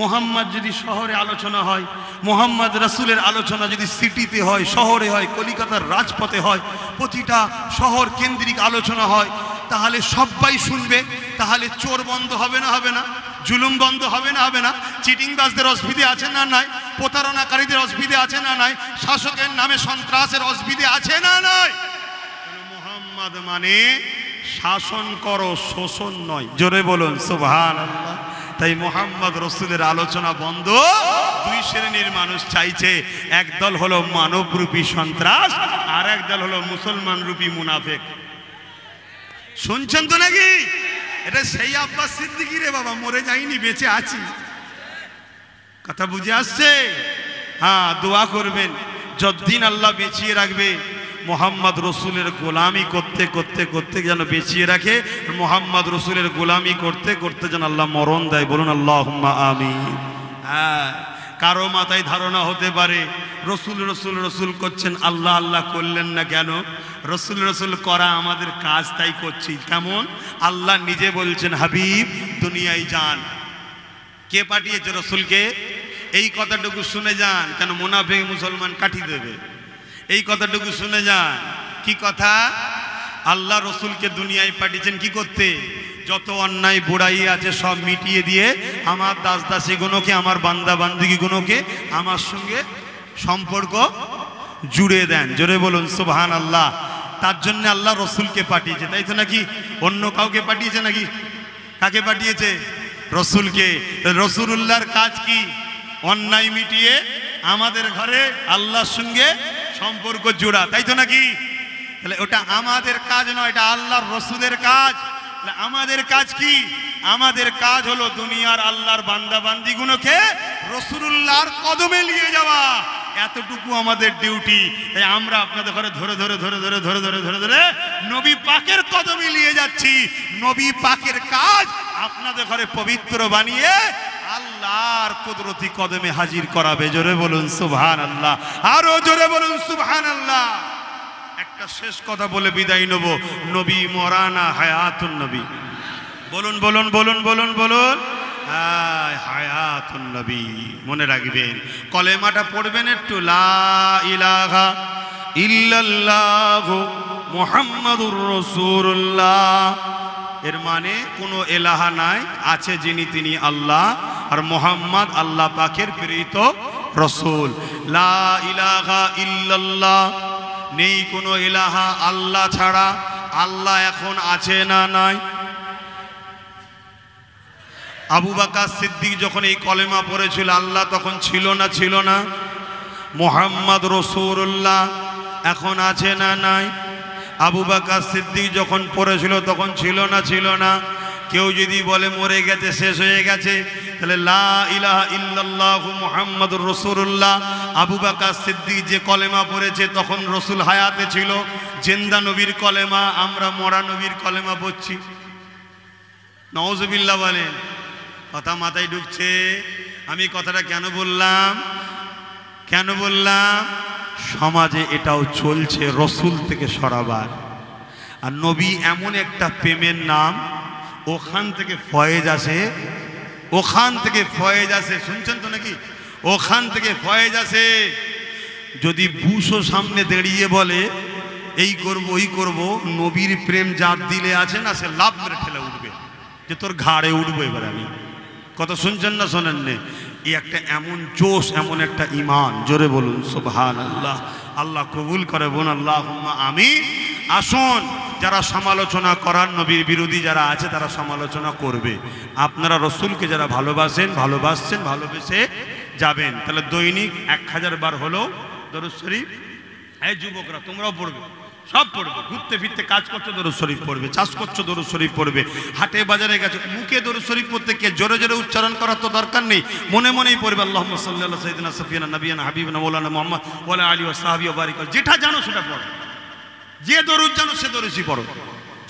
মোহাম্মদ যদি শহরে আলোচনা হয়, মোহাম্মদ রাসূলের আলোচনা যদি সিটিতে হয়, শহরে হয়, কলিকাতার রাজপথে হয়, প্রতিটা শহর কেন্দ্রিক আলোচনা হয়, তাহলে সবাই শুনবে। তাহলে চোর বন্ধ হবে না? হবে না? জুলুম বন্ধ হবে না? হবে না? চিটিংবাজদের অসুবিধে আছে না নাই? প্রতারণাকারীদের অসুবিধে আছে না নাই? শাসকের নামে সন্ত্রাসের অসুবিধে আছে না নাই? মোহাম্মদ মানে শাসন করো, শোষণ নয়। জোরে বলুন সুবহানাল্লাহ। তাই মোহাম্মদ রসুলের আলোচনা বন্ধ। দুই শ্রেণীর মানুষ চাইছে, একদল হলো মানবরূপী সন্ত্রাস, আর একদল হলো মুসলমান রূপী মুনাফিক। শুনছেন তো নাকি? এটা সেই আব্বাস সিদ্দিকী রে বাবা, মরে যাইনি, বেঁচে আছি। কথা বুঝে আসছে? হ্যাঁ, দোয়া করবেন যতদিন আল্লাহ বেঁচিয়ে রাখবে, মোহাম্মদ রসুলের গোলামি করতে করতে করতে যেন বেঁচিয়ে রাখে, মোহাম্মদ রসুলের গোলামি করতে করতে যেন আল্লাহ মরণ দেয়। বলুন আল্লাহুম্মা আমিন। হ্যাঁ, কারো মাথায় ধারণা হতে পারে রসুল রসুল রসুল করছেন, আল্লাহ আল্লাহ করলেন না কেন? রসুল রসুল করা আমাদের কাজ, তাই করছি। কেমন? আল্লাহ নিজে বলছেন হাবিব দুনিয়ায় যান। কে পাঠিয়েছে রসুলকে? এই কথাটুকু শুনে যান, কেন মুনাফিক মুসলমান কাটি দেবে। এই কথাটুকু শুনে যান। কি কথা? আল্লাহ রসুলকে দুনিয়ায় পাঠিয়েছেন কি করতে? যত অন্যায় বুড়াই আছে সব মিটিয়ে দিয়ে আমার দাস দাসীগুলোকে, আমার বান্দা বান্দিগুলোকে আমার সঙ্গে সম্পর্ক জুড়ে দেন। জোরে বলুন সুবহানাল্লাহ। তার জন্য আল্লাহ রসুলকে পাঠিয়েছে, তাই তো নাকি? অন্য কাউকে পাঠিয়েছে নাকি? কাকে পাঠিয়েছে? রসুলকে। রসুলুল্লাহর কাজ কি? অন্যায় মিটিয়ে আমাদের ঘরে আল্লাহর সঙ্গে সম্পর্ক জোড়া, তাই তো নাকি? তাহলে ওটা আমাদের কাজ নয়, এটা আল্লাহর রসুলের কাজ। আমাদের কাজ কি? আমাদের কাজ হলো দুনিয়ার আল্লাহর বান্দা বান্দিগুলোকে রাসূলুল্লাহর কদমে নিয়ে যাওয়া। এতটুকু আমাদের ডিউটি। তাই আমরা আপনাদের ঘরে ধরে ধরে ধরে ধরে ধরে ধরে ধরে ধরে নবী পাকের কদমে নিয়ে যাচ্ছি। নবী পাকের কাজ আপনাদের ঘরে পবিত্র বানিয়ে আল্লাহর কুদরতি কদমে হাজির করাবে। জোরে বলুন সুবহানাল্লাহ, আরো জোরে বলুন সুবহানাল্লাহ। একটা শেষ কথা বলে বিদায় নেব। নবী মরানা হায়াতুন নবী। বলুন বলুন বলুন বলুন বলুন, হায়াতুন নবী। মনে রাখবেন, কলেমাটা পড়বেন একটু, লা ইলাহা ইল্লাল্লাহু মুহাম্মাদুর রাসূলুল্লাহ। এর মানে কোনো এলাহা নাই, আছে যিনি তিনি আল্লাহ, আর মুহাম্মদ আল্লাহ পাকের প্রেরিত রাসূল। লা ইলাহা ইল্লাল্লাহ, নেই কোনো ইলাহা আল্লাহ ছাড়া। আল্লাহ এখন আছে না নাই? আবু বকর সিদ্দিক যখন এই কলেমা পড়েছিল, আল্লাহ তখন ছিল না? ছিল না? মুহাম্মদ রাসূলুল্লাহ এখন আছে না নাই? আবু বকর সিদ্দিক যখন পড়েছিল তখন ছিল না? ছিল না? কেউ যদি বলে মরে গেছে, শেষ হয়ে গেছে, তাহলে লা ইলাহা ইল্লাল্লাহু মুহাম্মাদুর রাসূলুল্লাহ। আবু বকর সিদ্দিক যে কলেমা পড়েছে তখন রসুল হায়াতে ছিল। জিন্দা নবীর কলেমা, আমরা মরা নবীর কলেমা পড়ছি। নাউজুবিল্লাহ বলেন। কথা মাথায় ঢুকছে? আমি কথাটা কেন বললাম? কেন বললাম? সমাজে এটাও চলছে, রসুল থেকে সরাবার। আর নবী এমন একটা প্রেমের নাম, ওখান থেকে ফয়েজ আসে, ওখান থেকে ফয়েজ আসে। শুনছেন তো নাকি? ওখান থেকে ফয়েজ আসে। যদি বুশও সামনে দাঁড়িয়ে বলে এই করব ওই করব, নবীর প্রেম যার দিলে আছে না, সে লাভ মেরে ঠেলে উঠবে, যে তোর ঘাড়ে উঠবো এবার আমি। কথা শুনছেন না শোনেন নে? এই একটা এমন জোশ, এমন একটা ঈমান। জোরে বলুন সুবহানাল্লাহ। আল্লাহ কবুল করে বোন, আল্লাহুম্মা আমিন। আসুন, যারা সমালোচনা করার, নবীর বিরোধী যারা আছে তারা সমালোচনা করবে। আপনারা রসুলকে যারা ভালোবাসেন, ভালোবাসছেন, ভালোবেসে যাবেন। তাহলে দৈনিক 1000 বার হলো দরুদ শরীফ। এই যুবকরা তোমরাও পড়বে, সব পড়বে। ঘুরতে ফিরতে কাজ করছো দরুদ শরীফ পড়বে, চাষ করছো দরুদ শরীফ পড়বে, হাটে বাজারে গেছো মুখে দরুদ শরীফ পড়তে, কে জোরে জোরে উচ্চারণ করার তো দরকার নেই, মনে মনেই পড়বে। আল্লাহুম্মা সাল্লি আলা সাইয়্যিদিনা সাফিয়ানা নাবিয়ানা হাবিবানা মাওলানা মুহাম্মদ ওয়া আলা আলিহি ওয়া সাহবিহি ওয়া বারিক। যেটা জানো সেটা পড়ো, যে দরুদ জানো সে দরুদই পড়ো।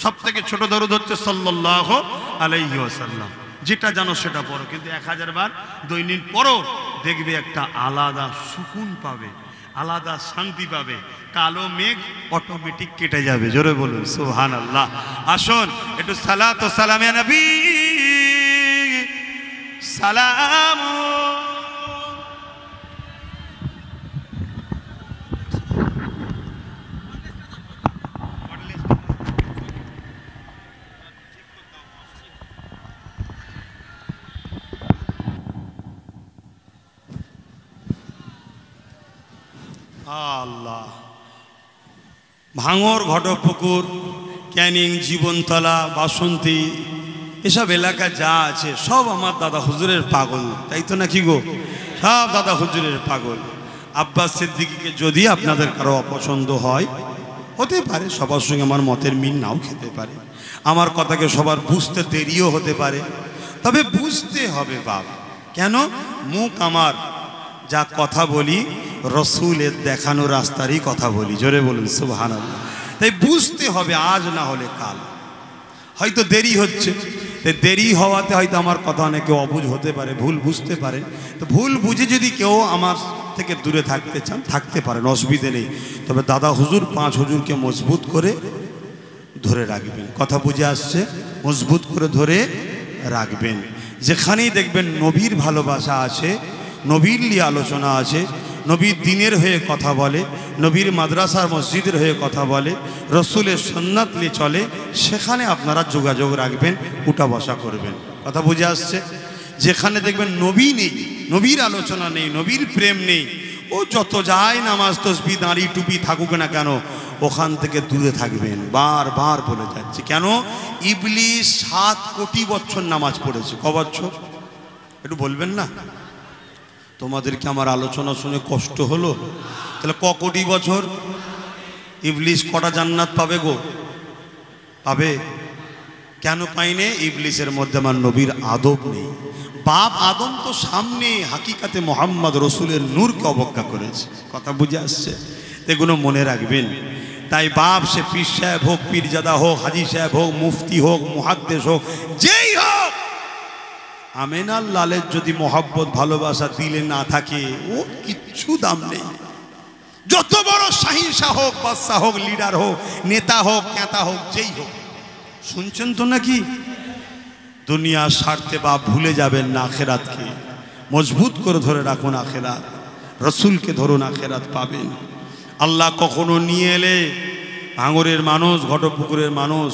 সব থেকে ছোট দরুদ হচ্ছে সাল্লাল্লাহু আলাইহি ওয়াসাল্লাম। যেটা জানো সেটা পড়ো, কিন্তু 1000 বার দৈনিক পড়ো। দেখবে একটা আলাদা সুকুন পাবে, আলাদা শান্তি পাবে। কালো মেঘ অটোমেটিক কেটে যাবে। জোরে বলুন সুবহানাল্লাহ। আসুন একটু সালাত ও সালাম ইয়া নবী সালাম। আল্লাহ, ভাঙর, ঘটকপুকুর, ক্যানিং, জীবনতলা, বাসন্তী, এসব এলাকা যা আছে সব আমার দাদা হুজুরের পাগল, তাই তো নাকি গো? সব দাদা হুজুরের পাগল। আব্বাস সিদ্দিকীকে যদি আপনাদের কারো অপছন্দ হয়, হতে পারে, সবার সঙ্গে আমার মতের মিল নাও খেতে পারে, আমার কথাকে সবার বুঝতে দেরিও হতে পারে, তবে বুঝতে হবে বাবা। কেন? মুখ আমার যা কথা বলি রসুলের দেখানো রাস্তারই কথা বলি। জোরে বলুন সুবহানাল্লাহ। তাই বুঝতে হবে, আজ না হলে কাল। হয়তো দেরি হচ্ছে, তো দেরি হওয়াতে হয়তো আমার কথা অনেকে অবুঝ হতে পারে, ভুল বুঝতে পারে। তো ভুল বুঝে যদি কেউ আমার থেকে দূরে থাকতে চান থাকতে পারেন, অসুবিধে নেই। তবে দাদা হুজুর 5 হুজুরকে মজবুত করে ধরে রাখবেন। কথা বুঝে আসছে? মজবুত করে ধরে রাখবেন। যেখানেই দেখবেন নবীর ভালোবাসা আছে, নবীর নিয়ে আলোচনা আছে, নবীর দিনের হয়ে কথা বলে, নবীর মাদ্রাসার মসজিদের হয়ে কথা বলে, রসুলের সুন্নাত নিয়ে চলে, সেখানে আপনারা যোগাযোগ রাখবেন, উঠা বসা করবেন। কথা বুঝে আসছে? যেখানে দেখবেন নবী নেই, নবীর আলোচনা নেই, নবীর প্রেম নেই, ও যত যায় নামাজ তসবি দাঁড়ি টুপি থাকুক না কেন, ওখান থেকে দূরে থাকবেন। বারবার বলে যাচ্ছে। কেন? ইবলিস 7 কোটি বছর নামাজ পড়েছে। ক বছর? একটু বলবেন না? তোমাদেরকে আমার আলোচনা শুনে কষ্ট হলো? তাহলে ক কোটি বছর? ইবলিস কটা জান্নাত পাবে গো? পাবে? কেন পাইনে? ইবলিসের মধ্যে আমার নবীর আদব নেই। বাপ আদম তো সামনে, হাকিকাতে মোহাম্মদ রসুলের নূরকে অবজ্ঞা করেছে। কথা বুঝে আসছে? এগুলো মনে রাখবেন। তাই বাপ সে পীর সাহেব হোক, পীরজাদা হোক, হাজি সাহেব হোক, মুফতি হোক, মুহাদ্দিস হোক, যেই হোক, আমেনার লালের যদি মোহাব্বত ভালোবাসা দিলে না থাকে, ও কিচ্ছু দাম নেই। যত বড় শাহিনশাহ হোক, বাদশাহ হোক, লিডার হোক, নেতা হোক, নেতা হোক, যেই হোক। শুনছেন তো নাকি? দুনিয়ার স্বার্থে বাপ ভুলে যাবেন না আখেরাতকে। মজবুত করে ধরে রাখুন আখেরাত, রসুলকে ধরুন, আখেরাত পাবেন। আল্লাহ কখনো নিয়ে এলে ভাঙরের মানুষ, ঘটপুকুরের মানুষ,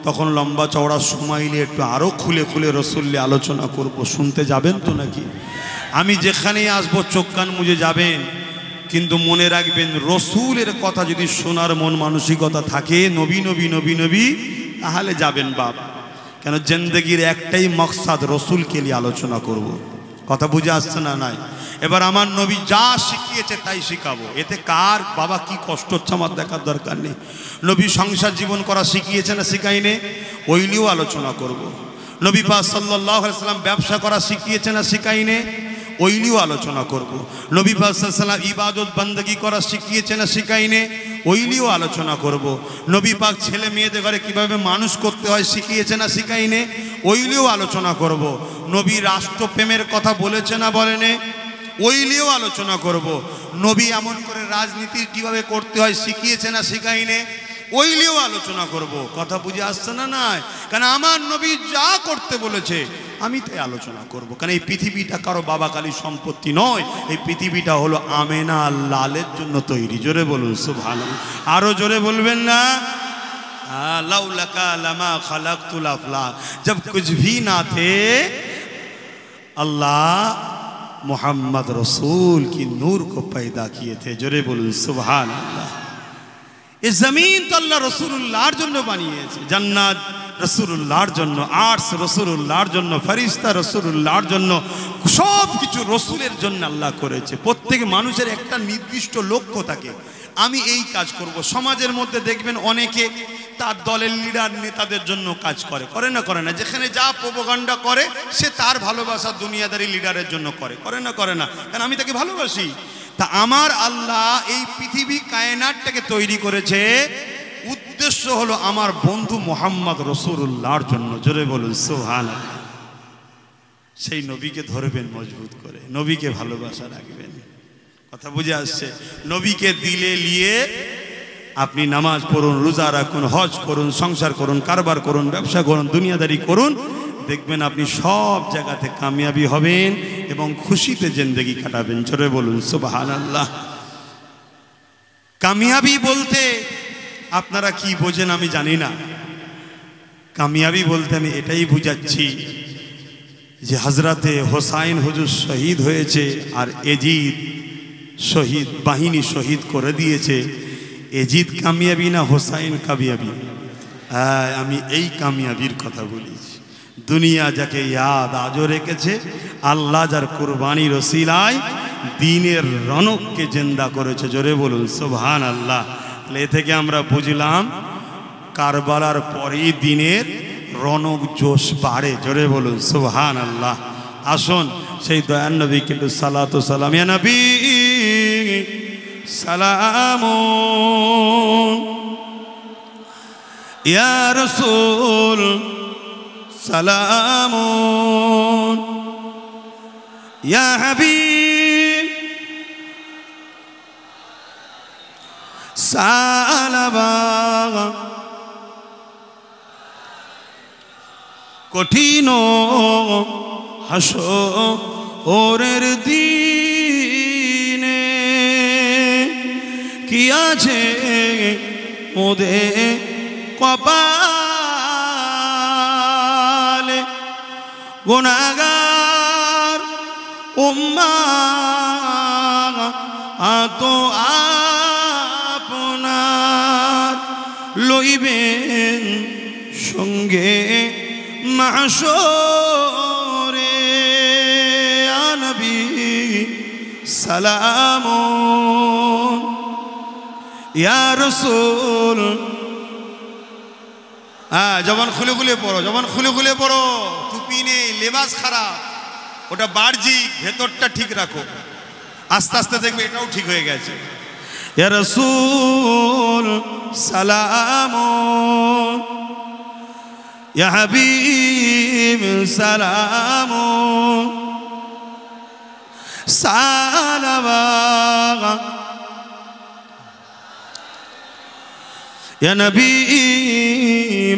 তখন লম্বা চওড়া সময় নিয়ে একটু আরও খুলে খুলে রসুল্লে আলোচনা করব। শুনতে যাবেন তো নাকি? আমি যেখানেই আসবো চোখ কান মুজে যাবেন, কিন্তু মনে রাখবেন রসুলের কথা যদি শোনার মন মানসিকতা থাকে, নবী নবী নবী নবী, তাহলে যাবেন বাপ। কেন? জিন্দেগির একটাই মকসাদ, রসুলকে নিয়ে আলোচনা করব। কথা বুঝে আসছে না? নাই। এবার আমার নবী যা শিখিয়েছে তাই শিখাবো। এতে কার বাবা কি কষ্ট হচ্ছে আমার দেখার দরকার নেই। নবী সংসার জীবন করা শিখিয়েছে না শিখাইনে, ওই নিয়েও আলোচনা করব। নবী পাক সাল্লাল্লাহু আলাইহি সাল্লাম ব্যবসা করা শিখিয়েছে না শিখাইনে, ওই নিয়েও আলোচনা করব। নবী পাক সাল্লাল্লাহু আলাইহি সাল্লাম ইবাদত বান্দাগি করা শিখিয়েছে না শিখাইনে, ওই নিয়েও আলোচনা করব। নবী পাক ছেলে মেয়েদের ঘরে কীভাবে মানুষ করতে হয় শিখিয়েছে না শিখাইনে, ওই নিয়েও আলোচনা করব। নবী রাষ্ট্রপ্রেমের কথা বলেছে না বলেনে, ওই নিয়েও আলোচনা করব। নবী এমন করে রাজনীতি কিভাবে করতে হয় শিখিয়েছে না শিখাইনে, ওই নিয়েও আলোচনা করব। কথা বুঝে আসছে না? নাই। কারণ আমার নবী যা করতে বলেছে আমি তাই আলোচনা করব। কারণ এই পৃথিবীটা কারো বাবা কালী সম্পত্তি নয়, এই পৃথিবীটা হলো আমেনা লালের জন্য তৈরি। জোরে বলুন সুবহানাল্লাহ। আরো জোরে বলবেন না? লাউলাকা লামা খালাকতুল আফলাক। जब कुछ भी ना थे, अल्लाह मोहम्मद रसूल की नूर को पैदा किए थे। जोरे बोलूं सुभान अल्लाह। ये जमीन तो अल्लाह रसूलुल्लाहर জন্য বানিয়েছে, জান্নাত রসুলুল্লাহর জন্য, আরশ রসুলুল্লাহর জন্য, ফেরেশতা রসুলুল্লাহর জন্য, সব কিছু রসুলের জন্য আল্লাহ করেছে। প্রত্যেক মানুষের একটা নির্দিষ্ট লক্ষ্য থাকে, আমি এই কাজ করব। সমাজের মধ্যে দেখবেন অনেকে তার দলের লিডার নেতাদের জন্য কাজ করে, করে না? করে না? যেখানে যা প্রোপাগান্ডা করে সে তার ভালোবাসা দুনিয়াদারি লিডারের জন্য করে, করে না? করে না? কারণ আমি তাকে ভালোবাসি। তা আমার আল্লাহ এই পৃথিবী কায়নাতটাকে তৈরি করেছে, উদ্দেশ্য হলো আমার বন্ধু মোহাম্মদ রসুলুল্লাহর জন্য। জোরে বলুন সুবহানাল্লাহ। সেই নবীকে ধরবেন মজবুত করে, নবীকে ভালোবাসা রাখবেন। কথা বুঝে আসছে? নবীকে দিলে নিয়ে আপনি নামাজ পড়ুন, রোজা রাখুন, হজ করুন, সংসার করুন, কারবার করুন, ব্যবসা করুন, দুনিয়াদারি করুন, দেখবেন আপনি সব জায়গাতে কামিয়াবি হবেন এবং খুশিতে জিন্দেগি কাটাবেন। জোরে বলুন সুবহানাল্লাহ। কামিয়াবি বলতে আপনারা কি বোঝেন আমি জানি না। কামিয়াবি বলতে আমি এটাই বুঝাচ্ছি যে হযরতে হোসাইন হুজুর শহীদ হয়েছে আর এজিদ শহীদ বাহিনী শহীদ করে দিয়েছে। এজিদ কামিয়াবি না হোসাইন কামিয়াবি? হ্যাঁ, আমি এই কামিয়াবির কথা বলেছি। দুনিয়া যাকে ইয়াদ আজও রেখেছে, আল্লাহ যার কুরবানির ওসিলায় দ্বীনের রনককে জিন্দা করেছে। জোরে বলুন সুবহানাল্লাহ। এ থেকে আমরা বুঝলাম কারবালার পরেই দ্বীনের রনক জোশ বাড়ে। জোরে বলুন সুবহানাল্লাহ। আসুন সেই দয়ার নবীকে একটু সালাতু সালাম। ইয়া নবী সালামুন, ইয়া রাসূল সালামুন ইয়া হাবিব সালাবা কঠিন হাসরের দিনে কি আছে মোদের কপালে গুনাহগার উম্মাহ তো আপনার লইবেন সঙ্গে মাহশরে ইয়া নবী সালামুন ইয়া রাসূল জবান খুলে খুলে পড়ো, জবান খুলে খুলে পড়ো। টুপি নেই, লেবাস খারাপ, ওটা বাহ্যিক, ভেতরটা ঠিক রাখো। আস্তে আস্তে দেখবে এটাও ঠিক হয়ে গেছে। ইয়া রাসূল সালামুন ইয়া হাবিব সালামুন সালামা ইয়া নবী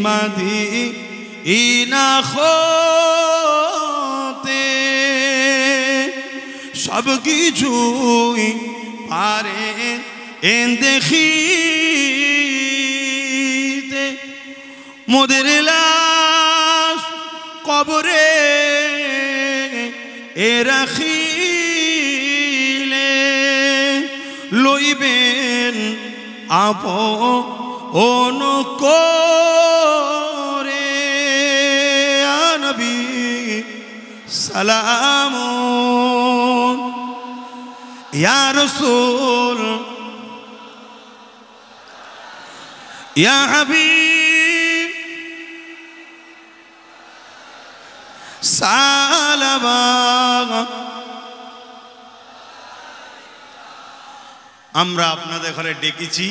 মদিনা হতে সব কিছুই পারেন দেখিতে মোদের লাশ কবরে রাখিলে লইবেন আপন করে ইয়া নবী সালামুন ইয়া রাসূল ইয়া হাবিব সালামা। আমরা আপনাদের ঘরে ডেকেছি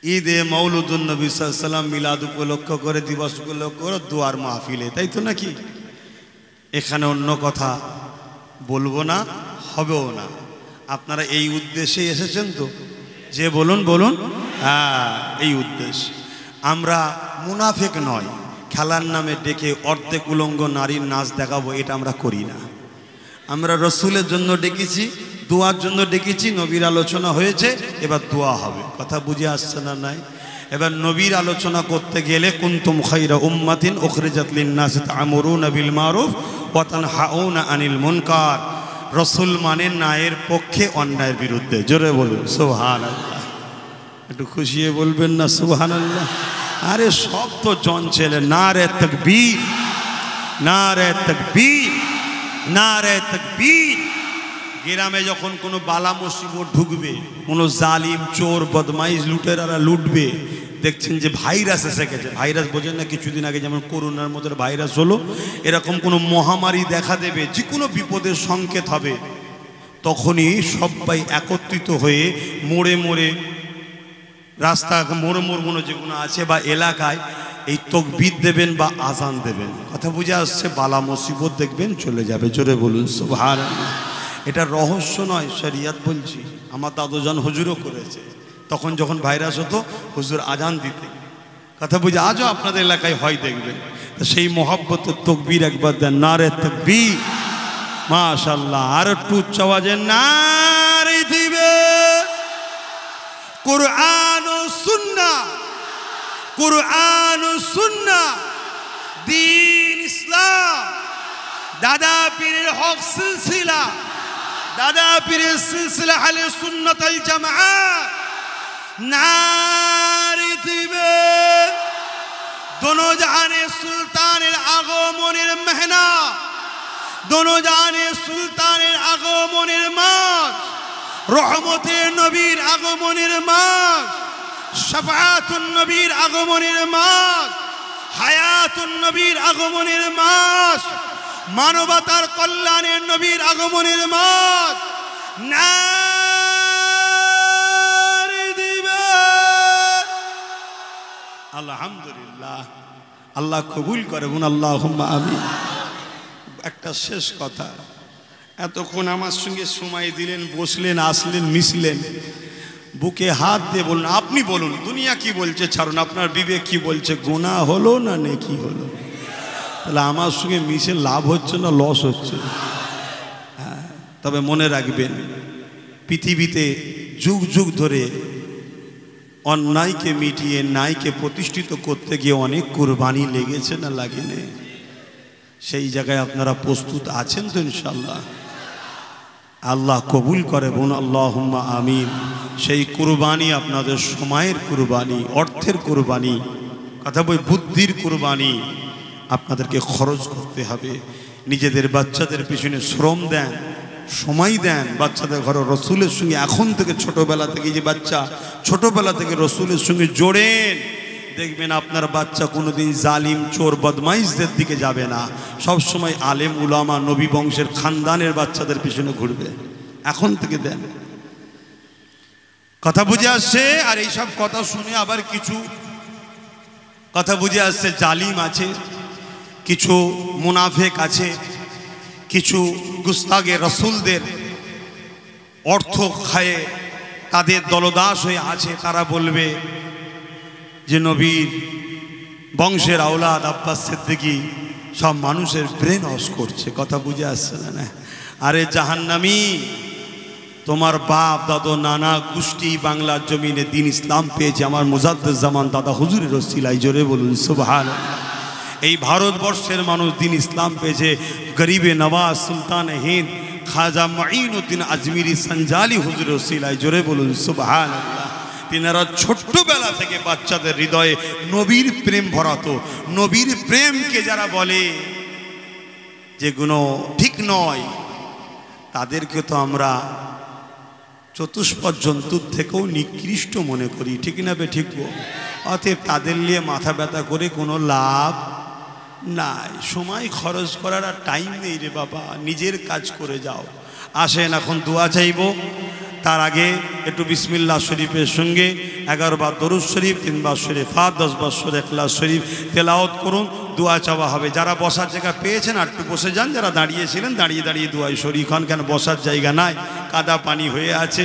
ঈদে মৌলুদুন নবী সাল্লাল্লাহু আলাইহি ওয়াসাল্লাম মিলাদ উপলক্ষ করে, দিবস উপলক্ষ করে দুয়ার মাহফিলে, তাই তো নাকি? এখানে অন্য কথা বলবো না, হবেও না। আপনারা এই উদ্দেশ্যে এসেছেন তো? যে বলুন বলুন, হ্যাঁ এই উদ্দেশ্য। আমরা মুনাফিক নয়, খেলার নামে ডেকে অর্ধেক উলঙ্গ নারীর নাচ দেখাবো, এটা আমরা করি না। আমরা রসুলের জন্য ডেকেছি, দোয়ার জন্য ডেকেছি। নবীর আলোচনা হয়েছে, এবার দোয়া হবে। কথা বুঝে আসছে না? নাই। এবার নবীর আলোচনা করতে গেলে কুনতুম খায়রা উম্মাতিন উখরিজাত লিন-নাসি তা'মুরুনা বিল মারুফ ওয়া তানহাউনা আনিল মুনকার। রসুল মানে ন্যায়ের পক্ষে, অন্যায়ের বিরুদ্ধে। জোরে বলুন সুবহানাল্লাহ। একটু খুশিয়ে বলবেন না সুবহানাল্লাহ? আরে সব তো জন ছেলে। নারে তাকবীর, নারে তাকবীর, নারে তাকবীর। গ্রামে যখন কোনো বালা মুসিবত ঢুকবে, কোনো জালিম চোর বদমাইশ লুটেরারা লুটবে, দেখছেন যে ভাইরাস এসে গেছে। ভাইরাস বোঝেন না? কিছুদিন আগে যেমন করোনার মতো ভাইরাস হলো, এরকম কোনো মহামারী দেখা দেবে, যে কোনো বিপদের সংকেত হবে, তখনই সবাই একত্রিত হয়ে মোড়ে মোড়ে, রাস্তা মোড় মোড়গুলো যেগুলো আছে বা এলাকায় এই তাকবীর দেবেন বা আজান দেবেন। কথা বুঝে আসছে? বালা মুসিবত দেখবেন চলে যাবে। জোরে বলুন সুবহানাল্লাহ। এটা রহস্য নয়, শরিয়ত বলছি। আমার দাদুজান হুজুরও করেছে। তখন যখন ভাইরাস হতো, হুজুর আজান দিতে। কথা বুঝে আজও আপনাদের এলাকায় হয় দেখবেন। তো সেই মহব্বতের তাকবীর একবার দেন, নারে তাকবীর। মাশাআল্লাহ। আর একটু উচ্চ আওয়াজে নারে দিবে। কুরআন ও সুন্নাহ, কুরআন ও সুন্নাহ, দ্বীন ইসলাম, দাদা পীরের হক সিলসিলা, দাদা পীরের সিলসিলা আহলে সুন্নাত ওয়াল জামাআত। নারে দিবে। দোনো জাহানে সুলতানের আগমনের মেহনা, দোনো জাহানে সুলতানের আগমনের মাস, রহমতের নবীর আগমনের মাস, শাফাআতুন নবীর আগমনের মাস, হায়াতুন নবীর আগমনের মাস, মানবতার কল্যাণের নবীর আগমনের মাস। নারে দিবে। আলহামদুলিল্লাহ। আল্লাহ কবুল করে বলুন আল্লাহুম্মা আমিন। একটা শেষ কথা, এতক্ষণ আমার সঙ্গে সময় দিলেন, বসলেন, আসলেন, মিশলেন, বুকে হাত দিয়ে বলুন, আপনি বলুন দুনিয়া কি বলছে ছাড়ুন, আপনার বিবেক কি বলছে, গুনাহ হলো না নেকি হলো? তাহলে আমার সঙ্গে মিশে লাভ হচ্ছে না লস হচ্ছে? হ্যাঁ, তবে মনে রাখবেন পৃথিবীতে যুগ যুগ ধরে অন্যায়কে মিটিয়ে ন্যায়কে প্রতিষ্ঠিত করতে গিয়ে অনেক কুরবানি লেগেছে না লাগেনি? সেই জায়গায় আপনারা প্রস্তুত আছেন তো ইনশাআল্লাহ? আল্লাহ কবুল করে বোন আল্লাহুম্মা আমিন। সেই কুরবানি আপনাদের সময়ের কুরবানি, অর্থের কুরবানি, কথা বই বুদ্ধির কুরবানি আপনাদেরকে খরচ করতে হবে। নিজেদের বাচ্চাদের পিছনে শ্রম দেন, সময় দেন, বাচ্চাদের ঘরে রসুলের সঙ্গে এখন থেকে ছোটবেলা থেকে, যে বাচ্চা ছোটবেলা থেকে রসুলের সঙ্গে জোড়েন, দেখবেন আপনার বাচ্চা কোনোদিন জালিম চোর বদমাইশদের দিকে যাবে না, সব সময় আলেম উলামা নবী বংশের খানদানের বাচ্চাদের পিছনে ঘুরবে। এখন থেকে দেন। কথা বুঝে আসছে? আর এইসব কথা শুনে আবার কিছু কথা বুঝে আসছে, জালিম আছে, কিছু মুনাফেক আছে, কিছু গুস্তাগে রসুলদের অর্থ খায়ে তাদের দলদাস হয়ে আছে। তারা বলবে যে নবীর বংশের আওলাদ আব্বাস সিদ্দিকী সব মানুষের ব্রেন ওয়াশ করছে। কথা বুঝে আসছে না? আরে জাহান্নামী, তোমার বাপ দাদু নানা গোষ্ঠী বাংলার জমিনে দিন ইসলাম পেয়েছে আমার মুজাদ্দেদ জামান দাদা হুজুরের ওসিলায়। জোরে বলুন সুবহানাল্লাহ। এই ভারতবর্ষের মানুষ দিন ইসলাম পেয়েছে গরিবে নওয়াজ সুলতান হিন্দ খাজা মুঈনুদ্দিন আজমিরি সঞ্জালি হুজুরের ওসিলায়। জোরে বলুন সুবহানাল্লাহ। তিনারা ছোট্টবেলা থেকে বাচ্চাদের হৃদয়ে নবীর প্রেম ভরাতো। নবীর প্রেমকে যারা বলে যেগুলো ঠিক নয়, তাদেরকে তো আমরা চতুষ্পদ জন্তুর থেকেও নিকৃষ্ট মনে করি, ঠিক না বে ঠিক? অতএব তাদের নিয়ে মাথা ব্যথা করে কোনো লাভ নাই। সময় খরচ করার আর টাইম নেই রে বাবা, নিজের কাজ করে যাও। আসেন এখন দোয়া চাইব, তার আগে একটু বিসমিল্লাহ শরীফের সঙ্গে 11 বার দরুদ শরীফ, 3 বার শরীফাত, 10 বার সূরা ইখলাস শরীফ তেলাওয়াত করুন। দোয়া চাওয়া হবে। যারা বসার জায়গা পেয়েছেন আর একটু বসে যান, যারা দাঁড়িয়েছিলেন দাঁড়িয়ে দাঁড়িয়ে দোয়ায় শরীক হন, কেন বসার জায়গা নাই, কাদা পানি হয়ে আছে।